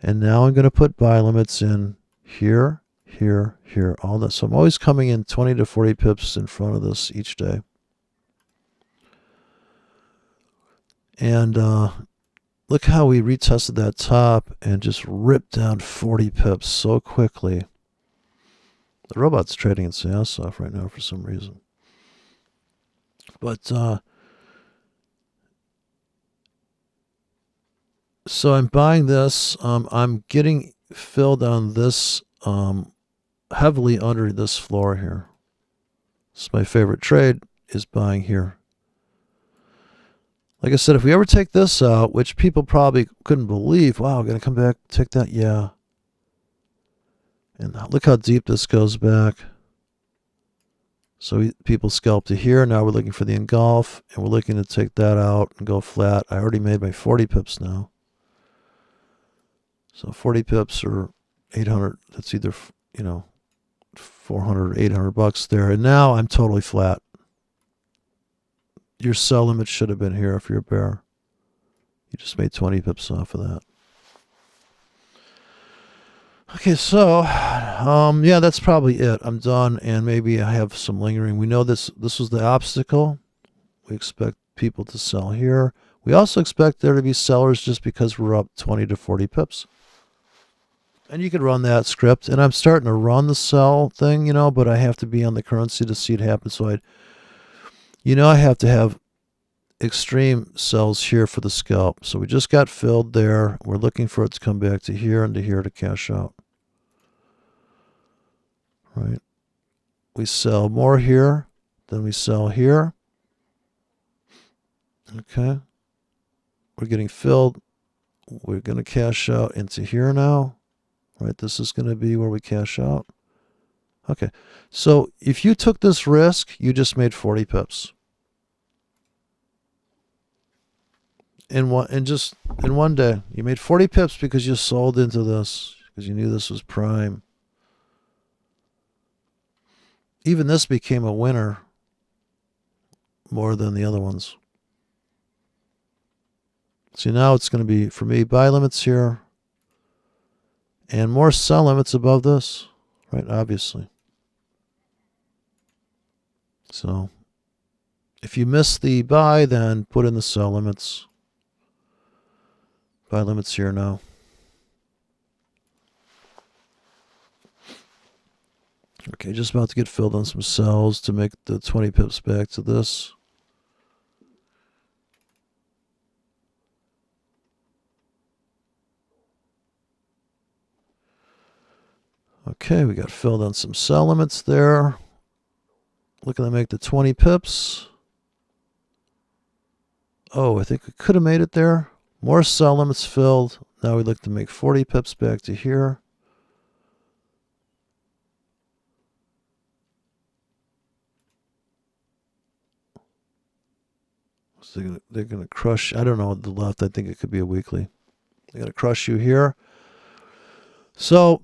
And now I'm going to put buy limits in here, here, here, all that. So I'm always coming in 20 to 40 pips in front of this each day. And look how we retested that top and just ripped down 40 pips so quickly. The robot's trading its ass off right now for some reason. But so I'm buying this. I'm getting filled on this heavily under this floor here. This is my favorite trade, is buying here. Like I said, if we ever take this out, which people probably couldn't believe, wow, we're going to come back, take that, yeah. And look how deep this goes back. So people scalp to here. Now we're looking for the engulf, and we're looking to take that out and go flat. I already made my 40 pips now. So 40 pips or 800, that's either, 400 or 800 bucks there. And now I'm totally flat. Your sell limit should have been here if you're a bear. You just made 20 pips off of that. Okay, so, yeah, that's probably it. I'm done, and maybe I have some lingering. We know this was the obstacle. We expect people to sell here. We also expect there to be sellers just because we're up 20 to 40 pips. And you could run that script, and I'm starting to run the sell thing, but I have to be on the currency to see it happen. So I have to have extreme sells here for the scalp. So we just got filled there. We're looking for it to come back to here and to here to cash out. Right? We sell more here than we sell here. Okay. We're getting filled. We're going to cash out into here now. Right? This is going to be where we cash out. Okay. So if you took this risk, you just made 40 pips. In one day, you made 40 pips because you sold into this, because you knew this was prime. Even this became a winner more than the other ones. See, now it's going to be, for me, buy limits here and more sell limits above this, right? Obviously. So if you miss the buy, then put in the sell limits. Buy limits here now. Okay, just about to get filled on some sells to make the 20 pips back to this. Okay, we got filled on some sell limits there. Looking to make the 20 pips. Oh, I think we could have made it there. More sell limits filled. Now we look to make 40 pips back to here. So they're gonna crush. I don't know the left. I think it could be a weekly. They're gonna crush you here. So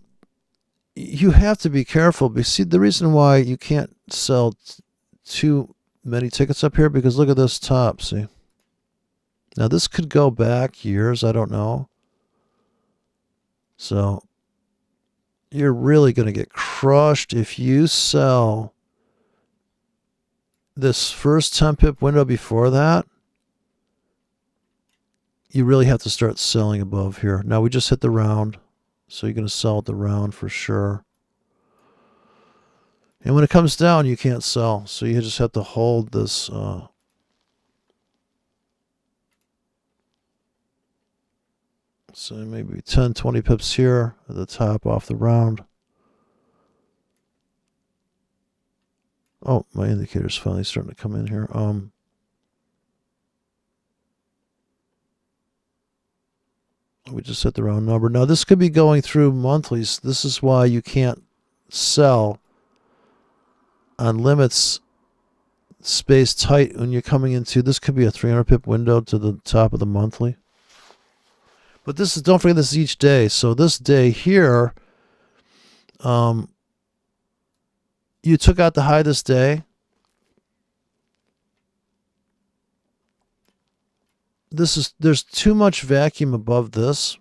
you have to be careful. But see, the reason why you can't sell too many tickets up here, because look at this top. See, now this could go back years. I don't know. So you're really going to get crushed if you sell this first 10 pip window before that. You really have to start selling above here. Now we just hit the round, so you're going to sell at the round for sure. And when it comes down, you can't sell, so you just have to hold this. So maybe 10, 20 pips here at the top off the round. Oh, my indicator's finally starting to come in here. We just hit the round number. Now this could be going through monthlies. This is why you can't sell on limits spaced tight when you're coming into. This could be a 300 pip window to the top of the monthly. But this is, don't forget, this is each day. So this day here, you took out the high this day. There's too much vacuum above this.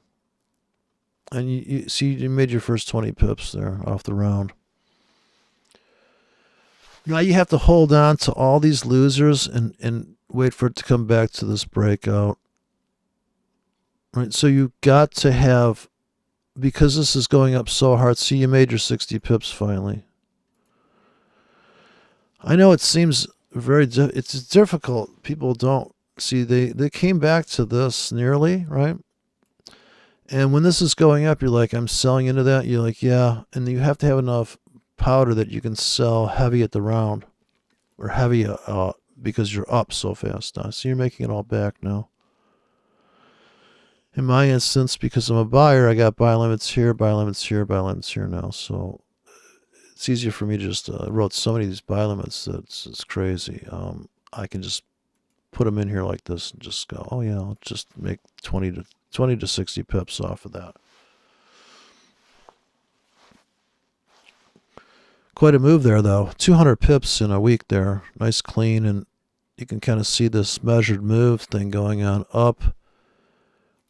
And you see, you made your first 20 pips there off the round. Now you have to hold on to all these losers and wait for it to come back to this breakout. Right, so you got to have, because this is going up so hard. See, you made your 60 pips finally. I know it seems it's difficult. People don't see, they came back to this nearly, right? And when this is going up, you're like, I'm selling into that. You're like, yeah. And you have to have enough powder that you can sell heavy at the round, or heavy because you're up so fast now. So you're making it all back now. In my instance, because I'm a buyer, I got buy limits here, buy limits here, buy limits here now. So it's easier for me to just wrote so many of these buy limits that it's crazy. I can just put them in here like this and just go, oh yeah, I'll just make 20 to 60 pips off of that. Quite a move there, though. 200 pips in a week there. Nice clean, and you can kind of see this measured move thing going on up.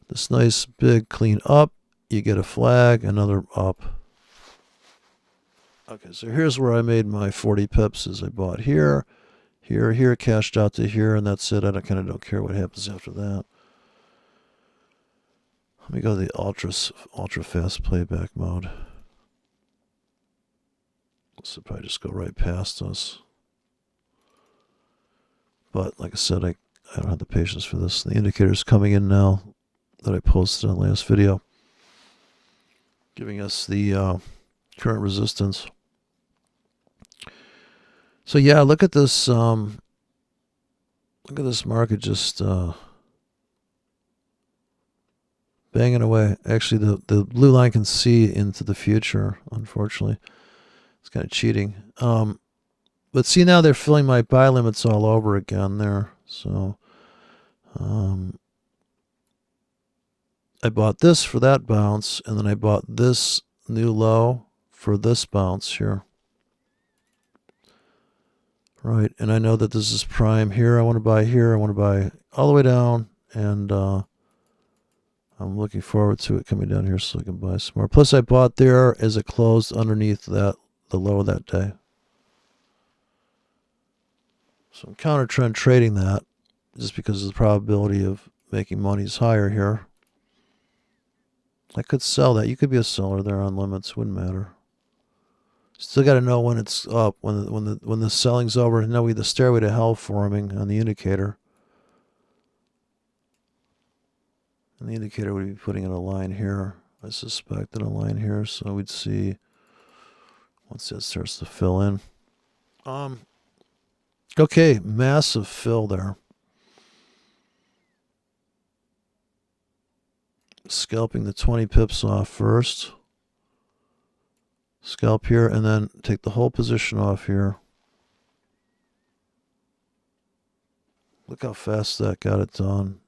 This nice big clean up. You get a flag, another up. Okay, so here's where I made my 40 pips as I bought here, here, cashed out to here, and that's it. I kind of don't care what happens after that. Let me go to the ultra fast playback mode. This will probably just go right past us. But like I said, I don't have the patience for this. The indicator's coming in now that I posted on last video, giving us the current resistance. So yeah, look at this. Look at this market just banging away. Actually, the blue line can see into the future. Unfortunately, it's kind of cheating. But see, now they're filling my buy limits all over again there. So I bought this for that bounce, and then I bought this new low for this bounce here. Right, and I know that this is prime here. I want to buy here. I want to buy all the way down, and I'm looking forward to it coming down here so I can buy some more. Plus, I bought there as it closed underneath the low of that day. So I'm counter trend trading that just because of the probability of making money is higher here. I could sell that. You could be a seller there on limits. Wouldn't matter. Still got to know when it's up, when the selling's over. And know the stairway to hell forming on the indicator. And the indicator would be putting in a line here. I suspect in a line here, so we'd see once that starts to fill in. Okay, massive fill there. Scalping the 20 pips off first. Scalp here, and then take the whole position off here. Look how fast that got it done.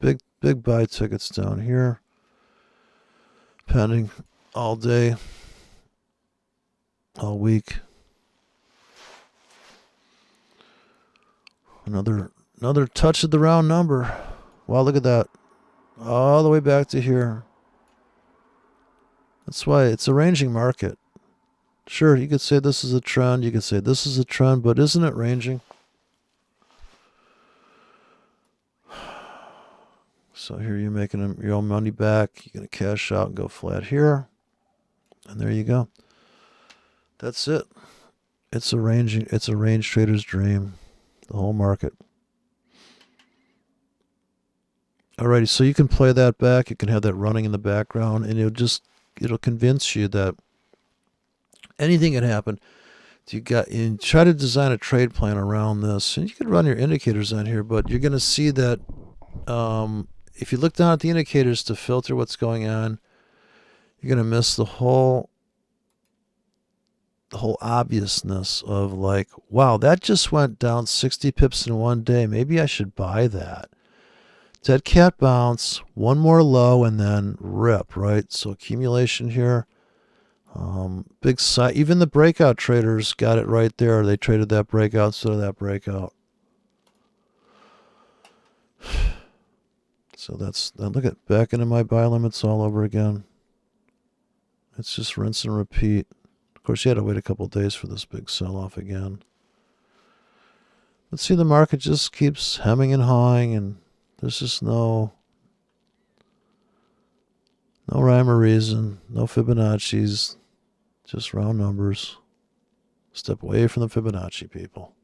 Big buy tickets down here. Pending all day, all week. Another touch of the round number. Wow, look at that. All the way back to here. That's why it's a ranging market. Sure, you could say this is a trend. You could say this is a trend, but isn't it ranging? So here you're making your own money back. You're going to cash out and go flat here. And there you go. That's it. It's a range trader's dream. The whole market. Alrighty, so you can play that back. You can have that running in the background, and it'll convince you that anything can happen. You try to design a trade plan around this, and you can run your indicators on here, but you're going to see that if you look down at the indicators to filter what's going on, you're going to miss the whole obviousness of like, wow, that just went down 60 pips in one day. Maybe I should buy that. Dead cat bounce, one more low, and then rip, right? So accumulation here. Big side. Even the breakout traders got it right there. They traded that breakout instead of that breakout. So look at back into my buy limits all over again. It's just rinse and repeat. Of course, you had to wait a couple of days for this big sell-off again. Let's see, the market just keeps hemming and hawing, and there's just no rhyme or reason, no Fibonacci's, just round numbers. Step away from the Fibonacci, people.